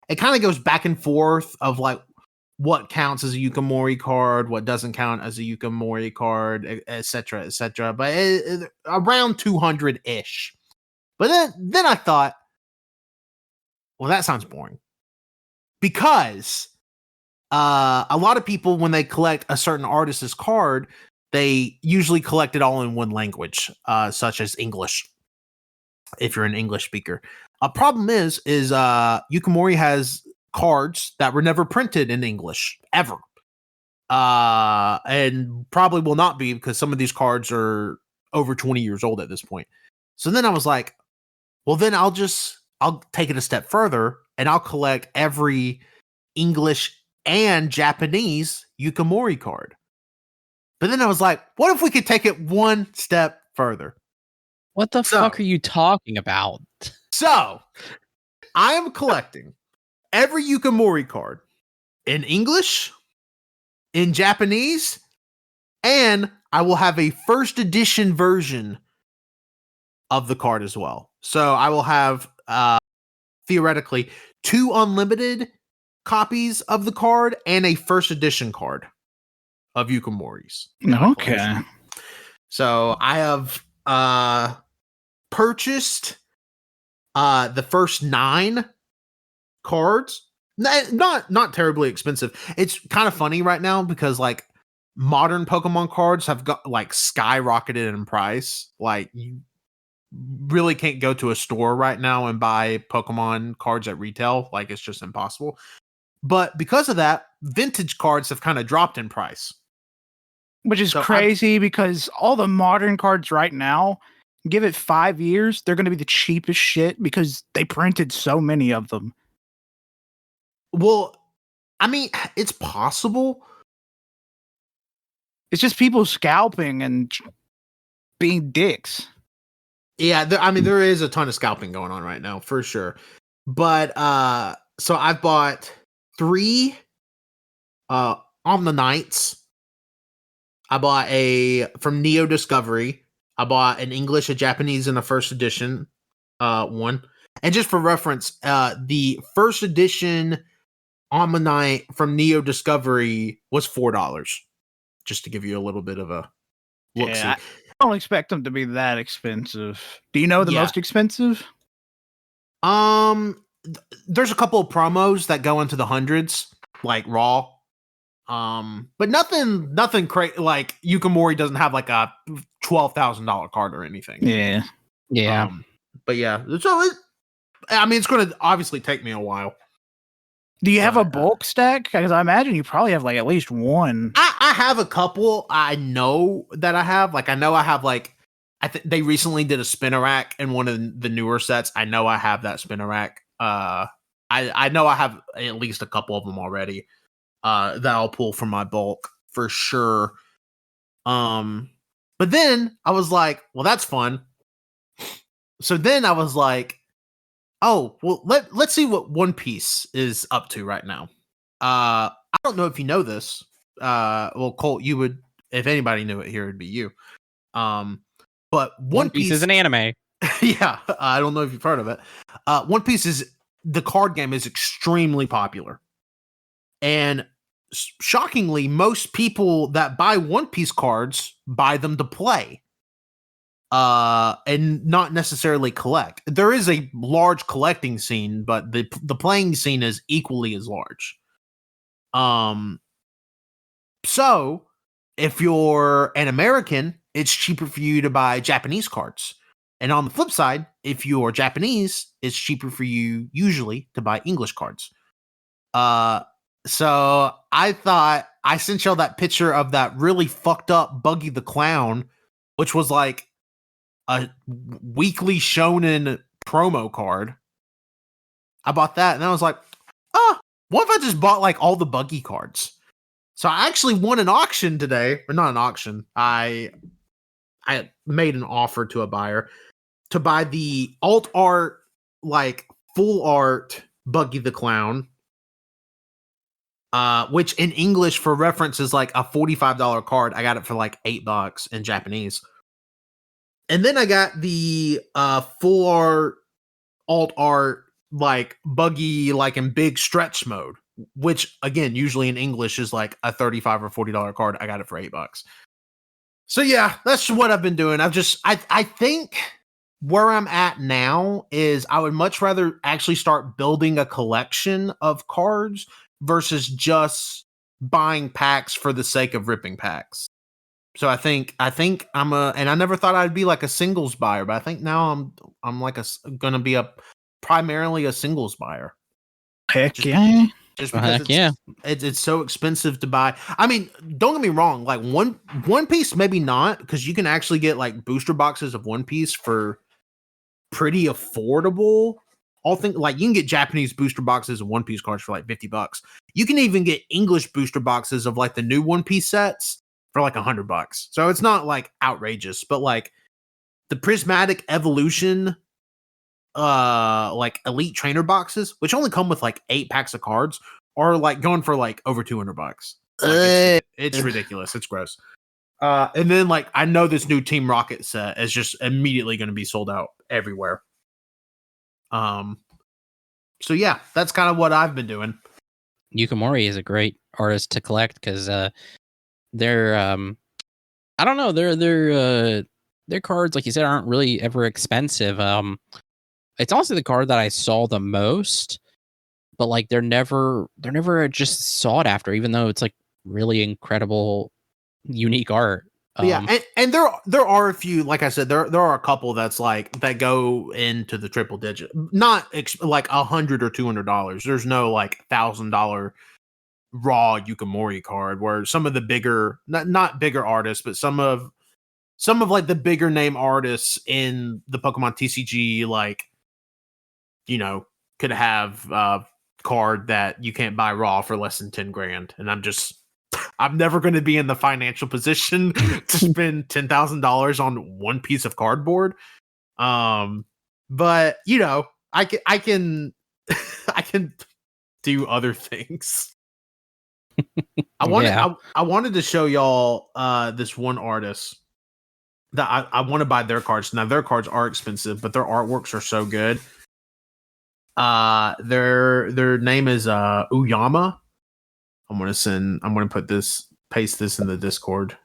it kind of goes back and forth of like what counts as a Yuka Mori card, what doesn't count as a Yuka Mori card, etc., etc. But around 200-ish. But then I thought, well, that sounds boring. Because a lot of people, when they collect a certain artist's card, they usually collect it all in one language, such as English, if you're an English speaker. A problem is Yuka Mori has cards that were never printed in English, ever. And probably will not be, because some of these cards are over 20 years old at this point. So then I was like, well, then I'll take it a step further and I'll collect every English and Japanese Yukimori card. But then I was like, what if we could take it one step further? What the fuck are you talking about? So I am collecting every Yukimori card in English, in Japanese, and I will have a first edition version of the card as well. So I will have theoretically 2 unlimited copies of the card and a first edition card of Yukimoris. Okay. So I have purchased the first 9 cards. Not terribly expensive. It's kind of funny right now because like modern Pokemon cards have got like skyrocketed in price. Like you really can't go to a store right now and buy Pokemon cards at retail. Like it's just impossible. But because of that, vintage cards have kind of dropped in price. Which is crazy because all the modern cards right now, give it 5 years, they're going to be the cheapest shit because they printed so many of them. Well, I mean, it's possible. It's just people scalping and being dicks. Yeah, there is a ton of scalping going on right now for sure. But so I've bought 3 on the Knights. I bought from Neo Discovery. I bought an English, a Japanese, and a first edition one. And just for reference, the first edition Omanyte from Neo Discovery was $4. Just to give you a little bit of a look. Yeah, I don't expect them to be that expensive. Do you know the most expensive? There's a couple of promos that go into the hundreds, like raw. But nothing crazy. Like Yukimori doesn't have like a $12,000 card or anything. Yeah. But yeah, so it's going to obviously take me a while. Do you have a bulk stack? Because I imagine you probably have like at least one. I have a couple. I know that I have. Like I know I have like they recently did a spinner rack in one of the newer sets. I know I have that spinner rack. I know I have at least a couple of them already. That I'll pull from my bulk for sure. But then I was like, well, that's fun. So then I was like, oh, well, let's see what One Piece is up to right now. I don't know if you know this. Well, Colt, you would, if anybody knew it here, it'd be you. But One Piece is an anime. Yeah, I don't know if you've heard of it. One Piece the card game is extremely popular. And shockingly, most people that buy One Piece cards buy them to play. And not necessarily collect. There is a large collecting scene, but the playing scene is equally as large. So if you're an American, it's cheaper for you to buy Japanese cards. And on the flip side, if you're Japanese, it's cheaper for you usually to buy English cards. So I thought I sent y'all that picture of that really fucked up Buggy the Clown, which was like a weekly shonen promo card. I bought that and I was like, what if I just bought like all the Buggy cards? So I actually won an auction today, or not an auction. I made an offer to a buyer to buy the alt art, like full art Buggy the Clown, which in English for reference is like a $45 card. I got it for like $8 in Japanese. And then I got the full art, alt art, like Buggy, like in big stretch mode, which again, usually in English is like a $35 or $40 card. I got it for $8. So yeah, that's what I've been doing. I think where I'm at now is I would much rather actually start building a collection of cards versus just buying packs for the sake of ripping packs. So I think I'm and I never thought I'd be like a singles buyer, but I think now I'm like gonna be primarily a singles buyer. Heck yeah. Just because it's so expensive to buy. I mean, don't get me wrong, like One Piece maybe not, because you can actually get like booster boxes of One Piece for pretty affordable. All things like you can get Japanese booster boxes and One Piece cards for like $50. You can even get English booster boxes of like the new One Piece sets for like $100. So it's not like outrageous, but like the Prismatic Evolution, like Elite Trainer boxes, which only come with like 8 packs of cards, are like going for like over $200. Like, it's ridiculous. It's gross. And then like I know this new Team Rocket set is just immediately going to be sold out everywhere. So yeah, that's kind of what I've been doing. Yukimori is a great artist to collect because they're I don't know, their cards, like you said, aren't really ever expensive. It's also the card that I saw the most, but like they're never just sought after, even though it's like really incredible, unique art. Yeah, and there are a few, like I said, there are a couple that's like that go into the triple digit, not like $100 or $200. There's no like $1,000 raw Yukimori card where some of the bigger, not bigger artists, but some of like the bigger name artists in the Pokemon TCG, like, you know, could have a card that you can't buy raw for less than 10 grand, and I'm never going to be in the financial position to spend $10,000 on one piece of cardboard. But you know, I can I can do other things. I wanted to show y'all this one artist that I want to buy their cards. Now their cards are expensive, but their artworks are so good. Their name is Uyama. I'm gonna paste this in the Discord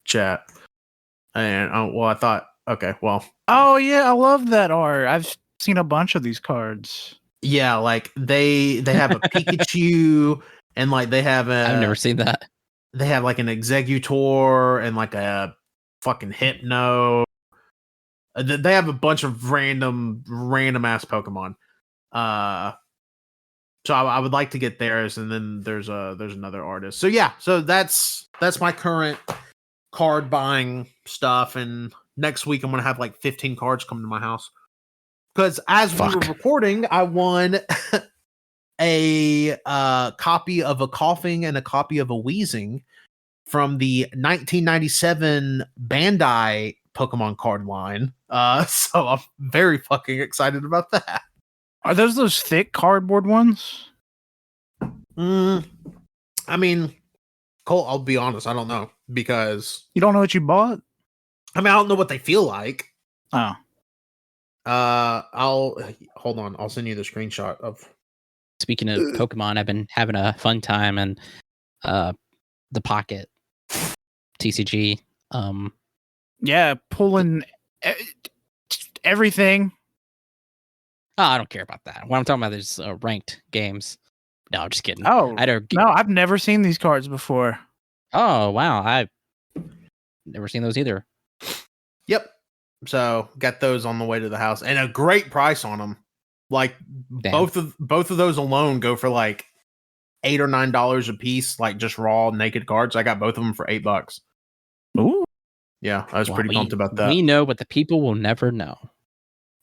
chat. And I thought, okay, well. Oh yeah, I love that art. I've seen a bunch of these cards. Yeah, like they have a Pikachu, and like they have I've never seen that. They have like an Executor and like a fucking Hypno. They have a bunch of random ass Pokemon. So I would like to get theirs, and then there's another artist. So yeah, so that's my current card buying stuff. And next week I'm gonna have like 15 cards come to my house because as we were recording, I won a copy of a Coughing and a copy of a Wheezing from the 1997 Bandai Pokemon card line. So I'm very fucking excited about that. Are those thick cardboard ones? I mean, Colt, I'll be honest, I don't know, because you don't know what you bought. I mean, I don't know what they feel like. Oh. I'll hold on. I'll send you the screenshot of. Speaking of Pokemon, I've been having a fun time and the Pocket TCG. Yeah, pulling everything. Oh, I don't care about that. What I'm talking about is ranked games. No, I'm just kidding. Oh, no, I've never seen these cards before. Oh, wow. I've never seen those either. Yep. So got those on the way to the house, and a great price on them. Like both of those alone go for like $8 or $9 a piece, like just raw naked cards. I got both of them for $8. Ooh. Yeah, I was pretty pumped about that. We know, but the people will never know.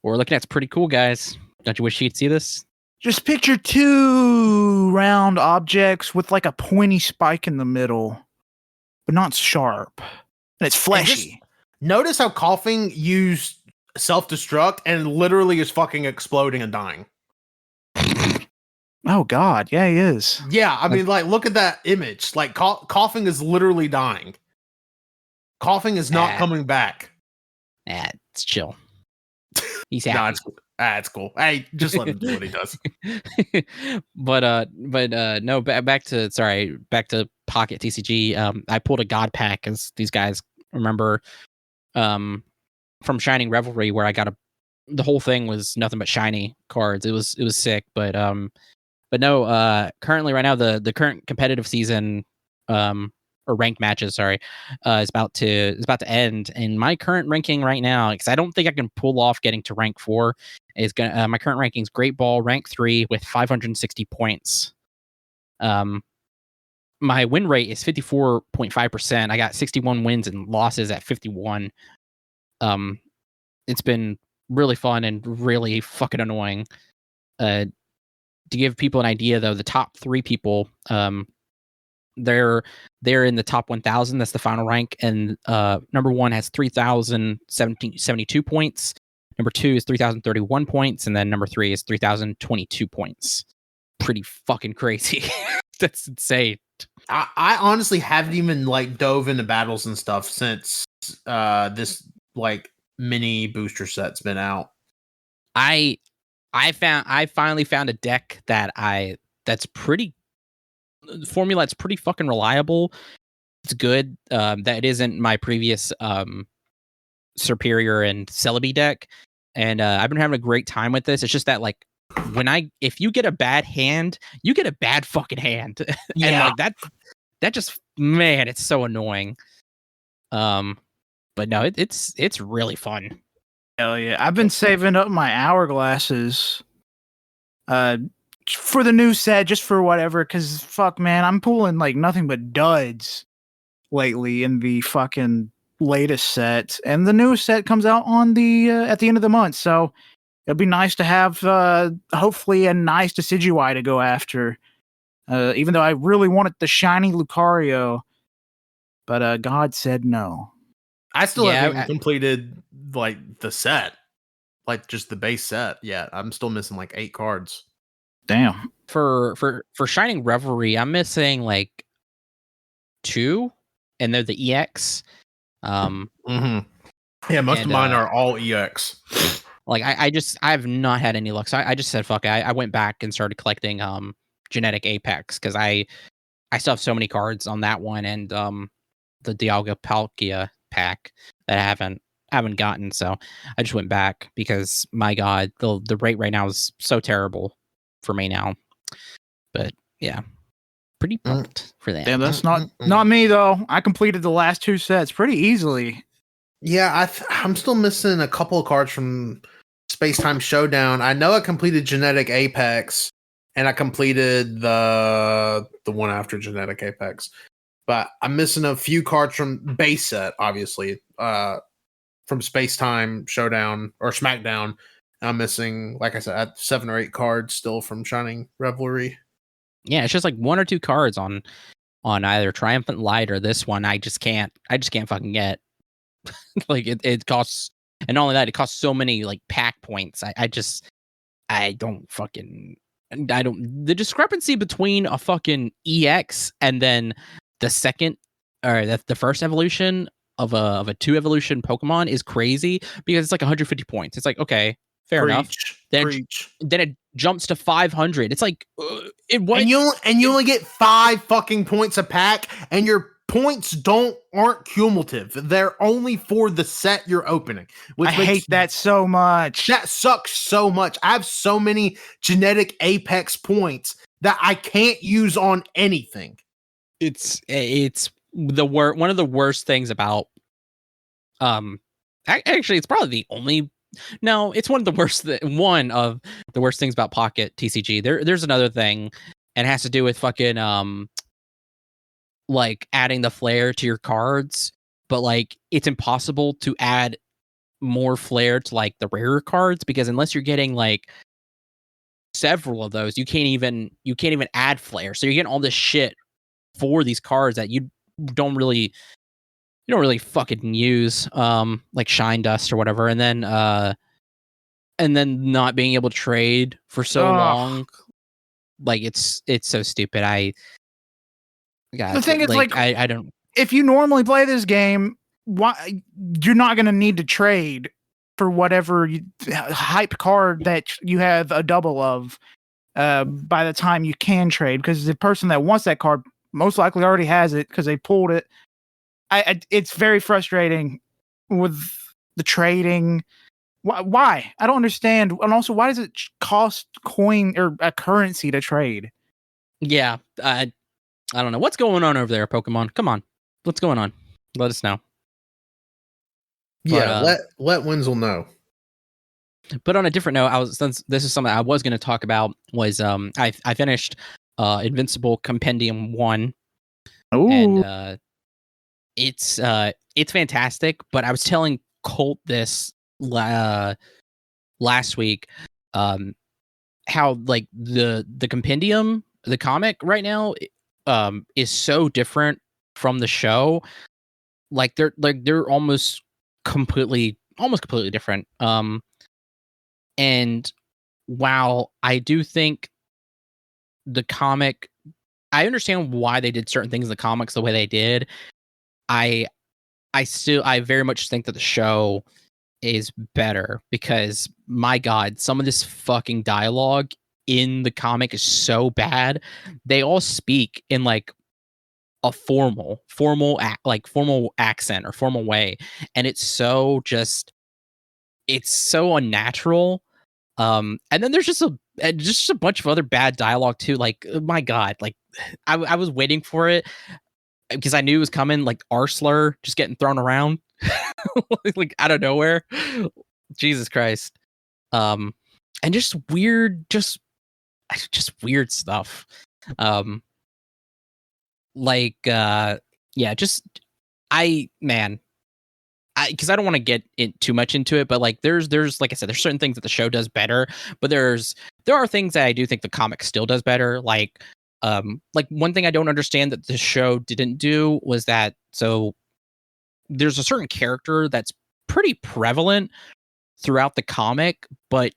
What we're looking at is pretty cool, guys. Don't you wish you'd see this? Just picture 2 round objects with like a pointy spike in the middle, but not sharp. And it's fleshy. Notice how Coughing used self-destruct and literally is fucking exploding and dying. Oh God, yeah, he is. Yeah, I mean, like, look at that image. Like, Coughing is literally dying. Coughing is not coming back. It's chill. He's happy. No, it's cool. Hey, just let him do what he does. but no, back to Pocket TCG. I pulled a God pack, as these guys remember, from Shining Revelry, where I got the whole thing was nothing but shiny cards. It was sick, but no, currently right now the current competitive season, or ranked matches, is about to end. And my current ranking right now, because I don't think I can pull off getting to rank 4, is gonna my current ranking is Great Ball rank 3 with 560 points. My win rate is 54.5%. I got 61 wins and losses at 51. It's been really fun and really fucking annoying. To give people an idea, though, the top 3 people, they're in the top 1,000. That's the final rank, and number 1 has 3,072 points. Number 2 is 3,031 points, and then number 3 is 3,022 points. Pretty fucking crazy. That's insane. I honestly haven't even like dove into battles and stuff since this like mini booster set's been out. I finally found a deck that's pretty formula. It's pretty fucking reliable. It's good. That isn't my previous Superior and Celebi deck, and I've been having a great time with this. It's just that like if you get a bad hand, you get a bad fucking hand. Yeah. And like that just, man, it's so annoying. But no, it's really fun. Hell yeah. I've been saving up my hourglasses for the new set, just for whatever, because fuck man, I'm pulling like nothing but duds lately in the fucking latest set. And the new set comes out on the at the end of the month, so it'll be nice to have hopefully a nice Decidueye to go after. Even though I really wanted the shiny Lucario, but God said no. I still haven't completed like the set, like just the base set yet. I'm still missing like 8 cards. Damn. For Shining Revelry, I'm missing like 2, and they're the EX. Yeah, most of mine are all EX. Like I have not had any luck. So I just said fuck it. I went back and started collecting Genetic Apex, because I still have so many cards on that one, and the Dialga Palkia pack that I haven't gotten. So I just went back because my god, the rate right now is so terrible for me now. But yeah, pretty pumped for that. Damn, that's not me though. I completed the last 2 sets pretty easily. Yeah, I'm still missing a couple of cards from Space Time Showdown. I know I completed Genetic Apex, and I completed the one after Genetic Apex, but I'm missing a few cards from base set, obviously, from Space Time Showdown or Smackdown. I'm missing, like I said, 7 or 8 cards still from Shining Revelry. Yeah, it's just like 1 or 2 cards on either Triumphant Light or this one. I just can't fucking get. Like it costs, and not only that, it costs so many like pack points. I don't the discrepancy between a fucking EX and then the second, or the first evolution of a 2 evolution Pokemon is crazy, because it's like 150 points. It's like, okay, fair enough. Then it jumps to 500. It's like and you only get 5 fucking points a pack, and your points aren't cumulative. They're only for the set you're opening. I hate that so much. That sucks so much. I have so many Genetic Apex points that I can't use on anything. It's one of the worst things about actually it's probably the only, no, it's one of the worst things about Pocket TCG. There's another thing, and it has to do with fucking like adding the flair to your cards, but like it's impossible to add more flair to like the rarer cards, because unless you're getting like several of those, you can't even add flair. So you're getting all this shit for these cards that you don't really fucking use, like Shine Dust or whatever, and then not being able to trade for so long. Like it's so stupid. The thing is, like I don't. If you normally play this game, why you're not going to need to trade for whatever hype card that you have a double of by the time you can trade, because the person that wants that card most likely already has it because they pulled it. It's very frustrating with the trading. Why? I don't understand. And also, why does it cost coin or a currency to trade? Yeah, I don't know what's going on over there, Pokemon. Come on, what's going on? Let us know. Yeah, let Wenzel know. But on a different note, since this is something I was going to talk about, was I finished Invincible Compendium 1. Ooh. And it's fantastic. But I was telling Colt this last week, how like the compendium, the comic right now, is so different from the show. Like they're almost completely different. And while I do think the comic, I understand why they did certain things in the comics the way they did. I very much think that the show is better because my God, some of this fucking dialogue in the comic is so bad. They all speak in like a formal accent or formal way, and it's so unnatural. And then there's just a bunch of other bad dialogue too. Like, my God, like I was waiting for it because I knew it was coming. Like R slur just getting thrown around, like out of nowhere. Jesus Christ. And just weird stuff. Because I don't want to get too much into it, but like there's like I said, there's certain things that the show does better, but there are things that I do think the comic still does better. Like one thing I don't understand that the show didn't do was that, so there's a certain character that's pretty prevalent throughout the comic, but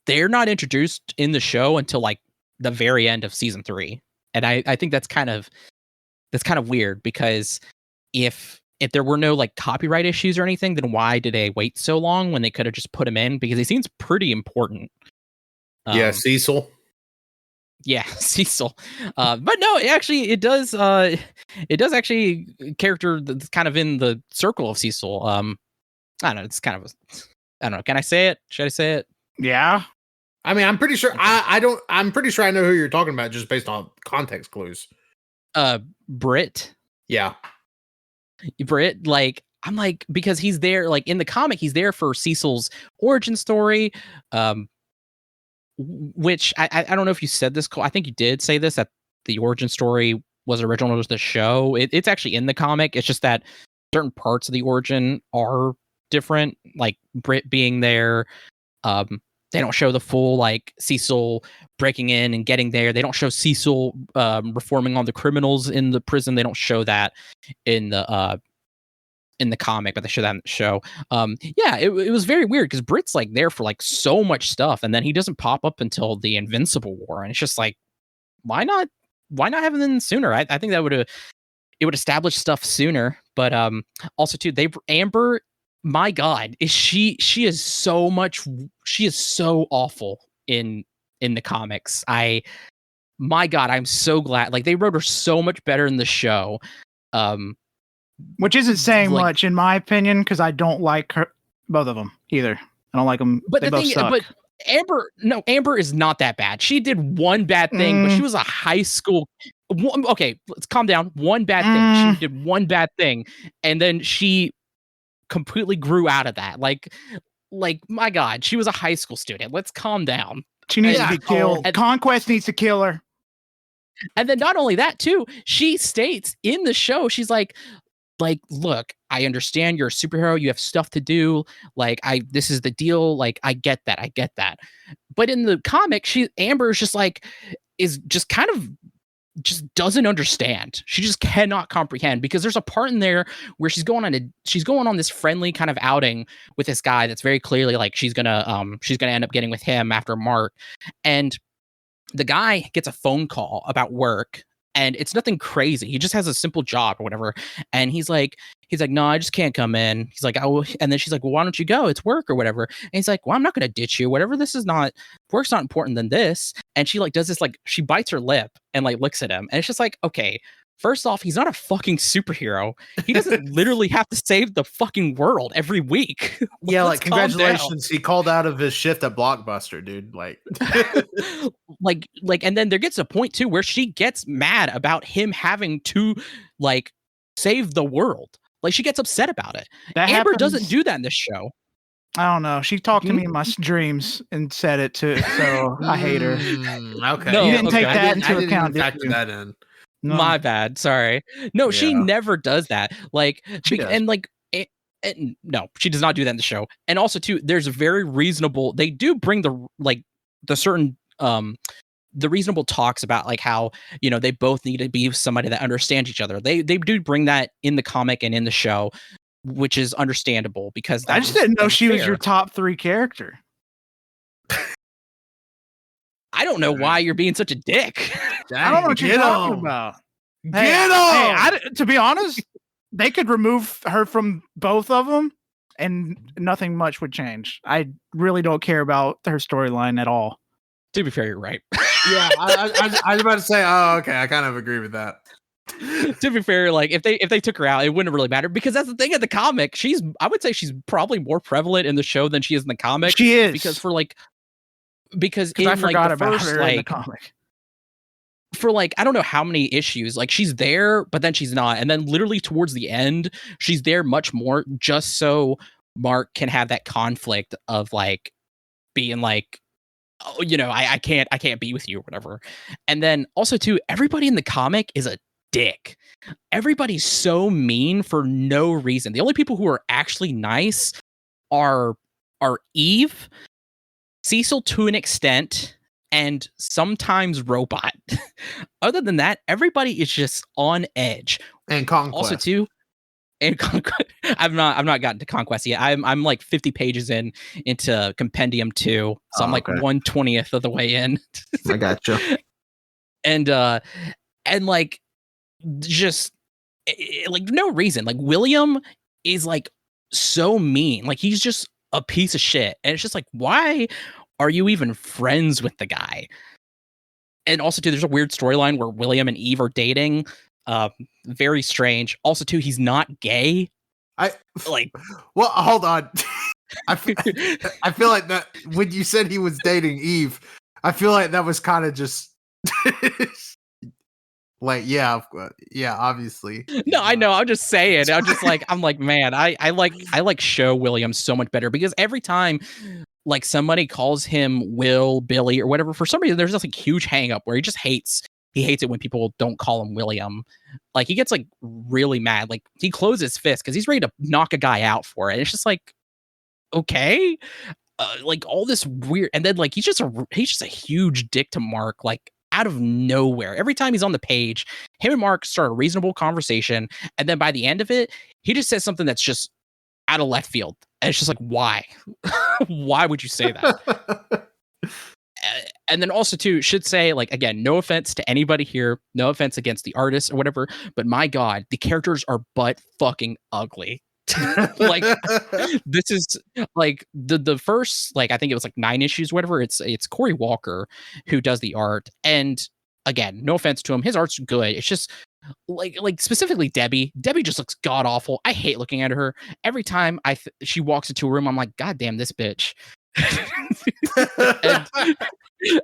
they're not introduced in the show until like the very end of season 3. And I think that's kind of weird, because if there were no like copyright issues or anything, then why did they wait so long when they could have just put him in? Because he seems pretty important. Cecil. Yeah, Cecil. But no, it does actually character that's kind of in the circle of Cecil. I don't know. It's kind of I don't know. Can I say it? Should I say it? Yeah. I mean, I'm pretty sure I'm pretty sure I know who you're talking about just based on context clues. Brit. Yeah. Brit, like, I'm like, because he's there, like in the comic, he's there for Cecil's origin story, which I don't know if you said this, Cole. I think you did say this, that the origin story was original to the show. It's actually in the comic. It's just that certain parts of the origin are different, like Brit being there. They don't show the full like Cecil breaking in and getting there. They don't show Cecil reforming all the criminals in the prison. They don't show that in the comic, but they show that in the show. It was very weird because Brit's like there for like so much stuff, and then he doesn't pop up until the Invincible War, and it's just like, why not have him in sooner? I think that would establish stuff sooner. But also too, Amber, my God, she is so awful in the comics. My God, I'm so glad. Like, they wrote her so much better in the show. Which isn't saying much in my opinion, because I don't like both of them either. I don't like them. But they both suck. But Amber is not that bad. She did one bad thing, but she was a high school. Okay, let's calm down. One bad thing. She did one bad thing, and then she completely grew out of that. Like my God, she was a high school student. Let's calm down. She needs to be killed. Conquest needs to kill her. And then not only that too, she states in the show, she's like, look, I understand you're a superhero. You have stuff to do. Like, this is the deal. Like, I get that. But in the comic, Amber is just like, just doesn't understand. She just cannot comprehend, because there's a part in there where she's going on this friendly kind of outing with this guy that's very clearly like she's gonna end up getting with him after Mark, and the guy gets a phone call about work, and it's nothing crazy. He just has a simple job or whatever, and he's like, no, I just can't come in. He's like, oh, and then she's like, well, why don't you go? It's work or whatever. And he's like, well, I'm not gonna ditch you. Whatever. Work's not important than this. And she like does this, like, she bites her lip and like looks at him, and it's just like, okay, first off, he's not a fucking superhero. He doesn't literally have to save the fucking world every week. Yeah, like, congratulations, he called out of his shift at Blockbuster, dude. Like, and then there gets a point too where she gets mad about him having to like save the world. Like, she gets upset about it. Amber doesn't do that in this show. I don't know. She talked to me in my dreams and said it too, so I hate her. Okay, no, you didn't take that into account. Factor that in. No. My bad. Sorry. No, she never does that. Like, she does. And like, And no, she does not do that in the show. And also too, there's a very reasonable, they do bring the certain the reasonable talks about like how, they both need to be somebody that understands each other. They do bring that in the comic and in the show, which is understandable because I just didn't know she was your top 3 character. I don't know why you're being such a dick. I don't know what you're talking about. Get on! To be honest, they could remove her from both of them and nothing much would change. I really don't care about her storyline at all. To be fair, you're right. Yeah, I was about to say, oh, okay, I kind of agree with that. To be fair, like if they took her out, it wouldn't really matter because that's the thing in the comic. I would say she's probably more prevalent in the show than she is in the comic. She is because I forgot about her in the comic. For like, I don't know how many issues, like she's there, but then she's not. And then literally towards the end, she's there much more just so Mark can have that conflict of like being like, oh, I can't be with you or whatever. And then also too, everybody in the comic is a dick. Everybody's so mean for no reason. The only people who are actually nice are Eve, Cecil to an extent, and sometimes Robot. Other than that, everybody is just on edge. And Conquest. Also too, and I've not gotten to Conquest yet. I'm like 50 pages into Compendium 2, so I'm like 1/20th of the way in. I gotcha. And like just like no reason. Like William is like so mean. Like he's just a piece of shit, and it's just like, why are you even friends with the guy? And also too, there's a weird storyline where William and Eve are dating. Very strange. Also too, he's not gay. Well, hold on. I feel like that when you said he was dating Eve, I feel like that was kind of just like, yeah, obviously. No, I know. I'm just saying. I'm like, man, I like show William so much better because every time like somebody calls him Will, Billy, or whatever, for some reason there's this like huge hang up where he hates it when people don't call him William. Like he gets like really mad. Like he closes his fist because he's ready to knock a guy out for it. And it's just like, okay, like all this weird. And then like he's just a huge dick to Mark. Like out of nowhere. Every time he's on the page, him and Mark start a reasonable conversation, and then by the end of it, he just says something that's just out of left field. And it's just like, why? Why would you say that? And then also too, should say, like, again, no offense to anybody here, no offense against the artists or whatever, but my God, the characters are butt fucking ugly. Like this is like the first, like I think it was like 9 issues, whatever. It's Corey Walker who does the art, and again, no offense to him, his art's good. It's just like specifically Debbie just looks god awful. I hate looking at her every time she walks into a room. I'm like, God damn this bitch.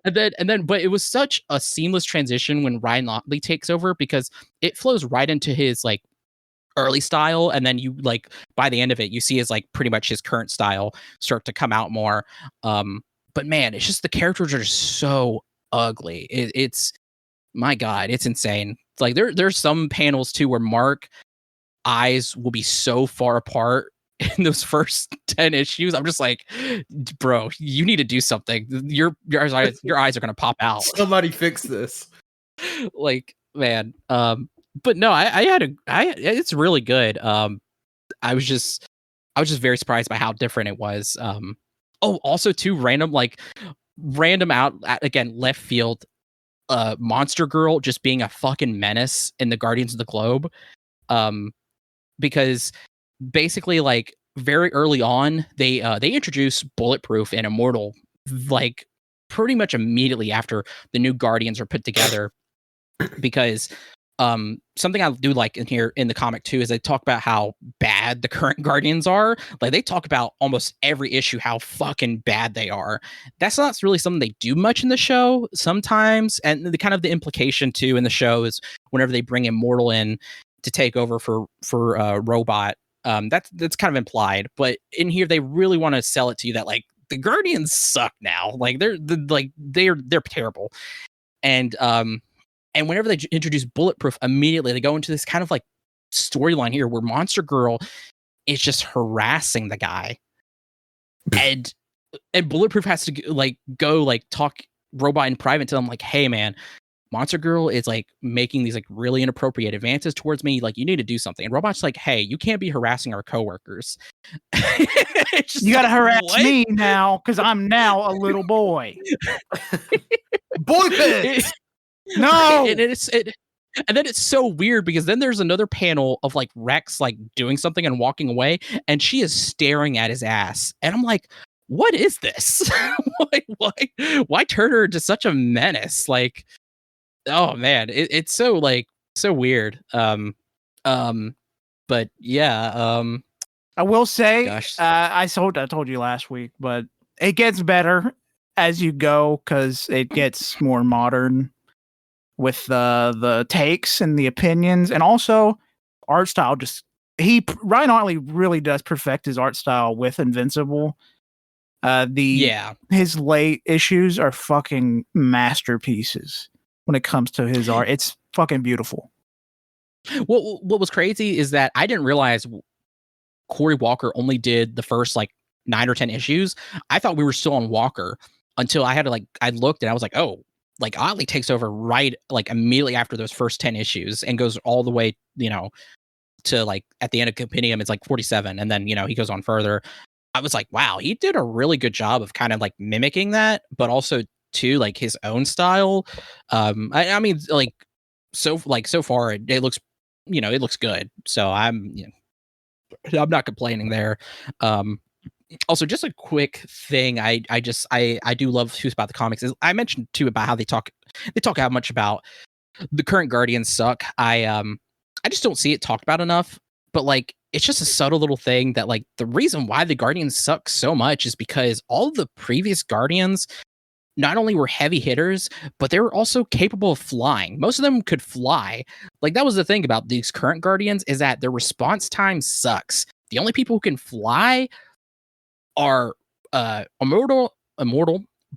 and then but it was such a seamless transition when Ryan Lotley takes over because it flows right into his like early style, and then you like by the end of it you see his like pretty much his current style start to come out more. But man, it's just the characters are just so ugly. It's my God, it's insane. Like there's some panels too where Mark eyes will be so far apart in those first 10 issues. I'm just like, bro, you need to do something. Your eyes are gonna pop out. Somebody fix this. Like, man. But no, it's really good. I was just very surprised by how different it was. Also too random out again left field. Monster Girl just being a fucking menace in the Guardians of the Globe, because basically like very early on they introduce Bulletproof and Immortal like pretty much immediately after the new Guardians are put together, because something I do like in here in the comic too is they talk about how bad the current Guardians are. Like they talk about almost every issue how fucking bad they are. That's not really something they do much in the show sometimes, and the kind of the implication too in the show is whenever they bring Immortal in to take over for Robot, that's kind of implied, but in here they really want to sell it to you that like the Guardians suck now. Like they're terrible. And whenever they introduce Bulletproof, immediately they go into this kind of like storyline here where Monster Girl is just harassing the guy. and Bulletproof has to go talk Robot in private, tell him like, hey man, Monster Girl is like making these like really inappropriate advances towards me. Like, you need to do something. And Robot's like, hey, you can't be harassing our coworkers. You gotta harass me now because I'm now a little boy. Boypiss! No. And then it's so weird because then there's another panel of like Rex like doing something and walking away, and she is staring at his ass. And I'm like, what is this? why turn her into such a menace? Like, oh man, it's so like so weird. But yeah, I will say, gosh. I told you last week, but it gets better as you go because it gets more modern with the takes and the opinions, and also art style. Ryan Otley really does perfect his art style with Invincible. His late issues are fucking masterpieces when it comes to his art. It's fucking beautiful. What was crazy is that I didn't realize Cory Walker only did the first like 9 or 10 issues. I thought we were still on Walker until I had to I looked and I was like, oh, like Otley takes over right like immediately after those first 10 issues and goes all the way, to like at the end of Compendium, it's like 47. And then, he goes on further. I was like, wow, he did a really good job of kind of like mimicking that, but also too like his own style. I mean, like so far it looks, it looks good. So I'm not complaining there. Also, just a quick thing, I do love Who's About the Comics. Is I mentioned too about how they talk how much about the current Guardians suck. I just don't see it talked about enough. But like, it's just a subtle little thing that like the reason why the Guardians suck so much is because all of the previous Guardians not only were heavy hitters, but they were also capable of flying. Most of them could fly. Like, that was the thing about these current Guardians, is that their response time sucks. The only people who can fly are Immortal,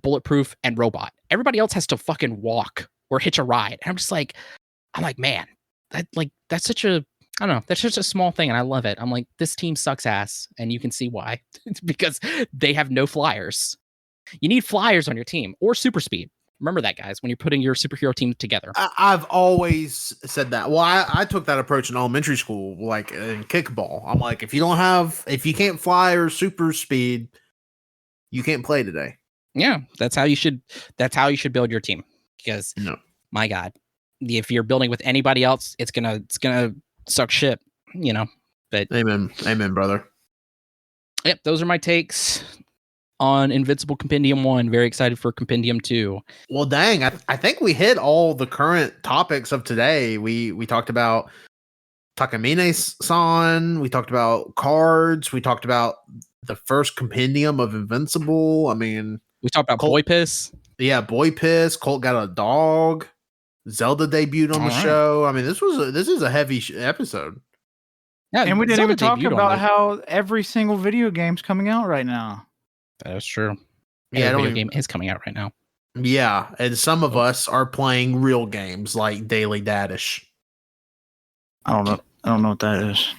Bulletproof, and Robot. Everybody else has to fucking walk or hitch a ride. And I'm like, man, that's such a, I don't know, that's just a small thing, and I love it. I'm like, this team sucks ass, and you can see why. It's because they have no flyers. You need flyers on your team, or super speed. Remember that, guys, when you're putting your superhero team together. I've always said that. Well, I took that approach in elementary school, like in kickball. I'm like, if you can't fly or super speed, you can't play today. Yeah, that's how you should build your team. Because my God, if you're building with anybody else, it's gonna suck shit, But amen, brother. Yep, those are my takes on Invincible Compendium 1. Very excited for Compendium 2. Well, dang, I think we hit all the current topics of today. We talked about Takamine-san. We talked about cards. We talked about the first Compendium of Invincible. I mean, we talked about boypiss. Yeah, boypiss. Colt got a dog. Zelda debuted on the show. I mean, this is a heavy episode. Yeah, and we didn't even talk about how every single video game's coming out right now. That is true. Yeah, video game is coming out right now. Yeah, and some of us are playing real games like Daily Dadish. I don't know what that is.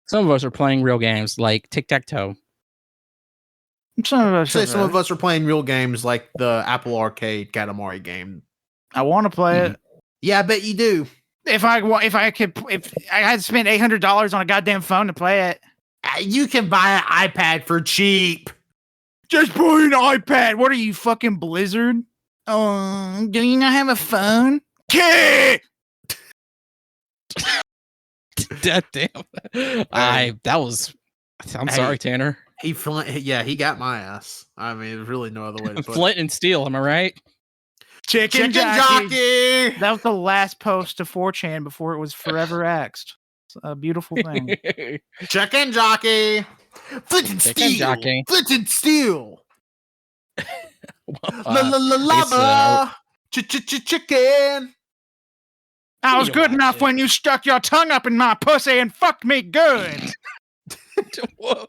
Some of us are playing real games like Tic-Tac-Toe. Some of us are playing real games like the Apple Arcade Katamari game. I want to play it. Yeah, I bet you do. If I had to spend $800 on a goddamn phone to play it, you can buy an iPad for cheap. Just buy an iPad. What are you, fucking Blizzard? Oh, do you not have a phone? Kid! Damn. I'm sorry, Tanner. He got my ass. I mean, there's really no other way to put it. Flint and steel, am I right? Chicken jockey. That was the last post to 4chan before it was forever axed. It's a beautiful thing. Chicken jockey. Flint and steel. Flint and steel. Lava. Chicken. I was good enough when you stuck your tongue up in my pussy and fucked me good. Whoa.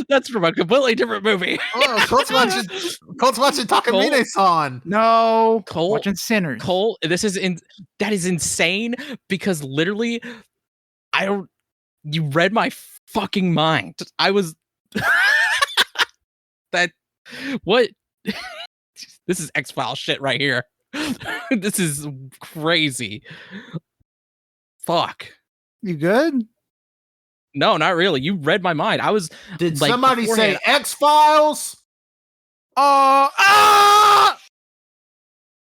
That's from a completely different movie. Colt's watching Takamine-san. No, Colt watching Sinners. Colt, that is insane because literally, I don't. You read my fucking mind. I was that what this is X-Files shit right here. This is crazy. Fuck. You good? No, not really. You read my mind. I was Did like, somebody beforehand- say X-Files?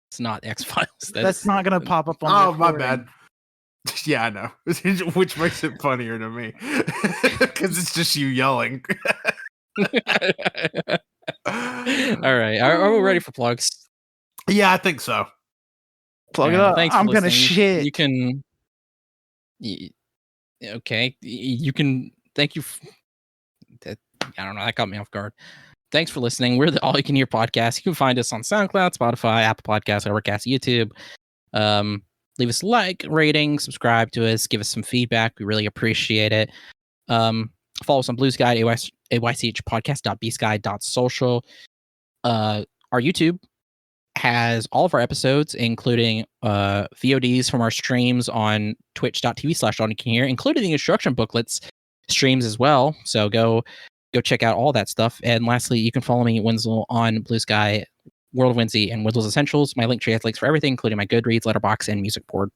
It's not X-Files. That's not gonna pop up on. Oh, the my recording. bad. Yeah, I know. Which makes it funnier to me. Because it's just you yelling. All right. Are we ready for plugs? Yeah, I think so. Plug it Yeah, up. thanks for I'm gonna listening. shit. You can. Okay. You can. Thank you. I don't know. That got me off guard. Thanks for listening. We're the All You Can Hear podcast. You can find us on SoundCloud, Spotify, Apple Podcasts, Overcast, YouTube. Leave us a like, rating, subscribe to us, give us some feedback. We really appreciate it. Follow us on Bluesky, AYCH podcast.bsky.social. Our YouTube has all of our episodes, including VODs from our streams on twitch.tv/AllYouCanHear, including the instruction booklets streams as well. So go check out all that stuff. And lastly, you can follow me, Wenzel, on Bluesky, World of Wenzel, and Wenzel's Essentials. My link tree has links for everything, including my Goodreads, Letterboxd, and music board.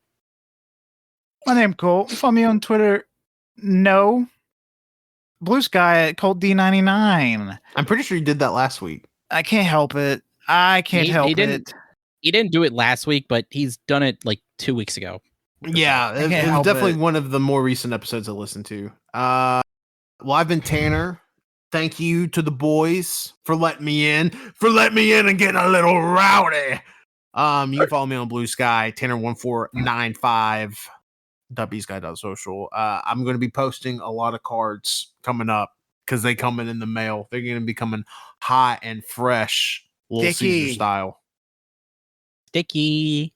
My name Colt. Follow me on Twitter. No. Blue Sky at Colt D99. I'm pretty sure you did that last week. I can't help it. I can't He help didn't- it. He didn't do it last week, but he's done it like 2 weeks ago. Yeah, can't it was help definitely it. one of the more recent episodes I listened to. Well, I've been Tanner. Thank you to the boys for letting me in, and getting a little rowdy. You can follow me on Blue Sky, Tanner1495.bsky.social. I'm going to be posting a lot of cards coming up because they coming in the mail. They're going to be coming hot and fresh, Little Sticky. Caesar style. Sticky.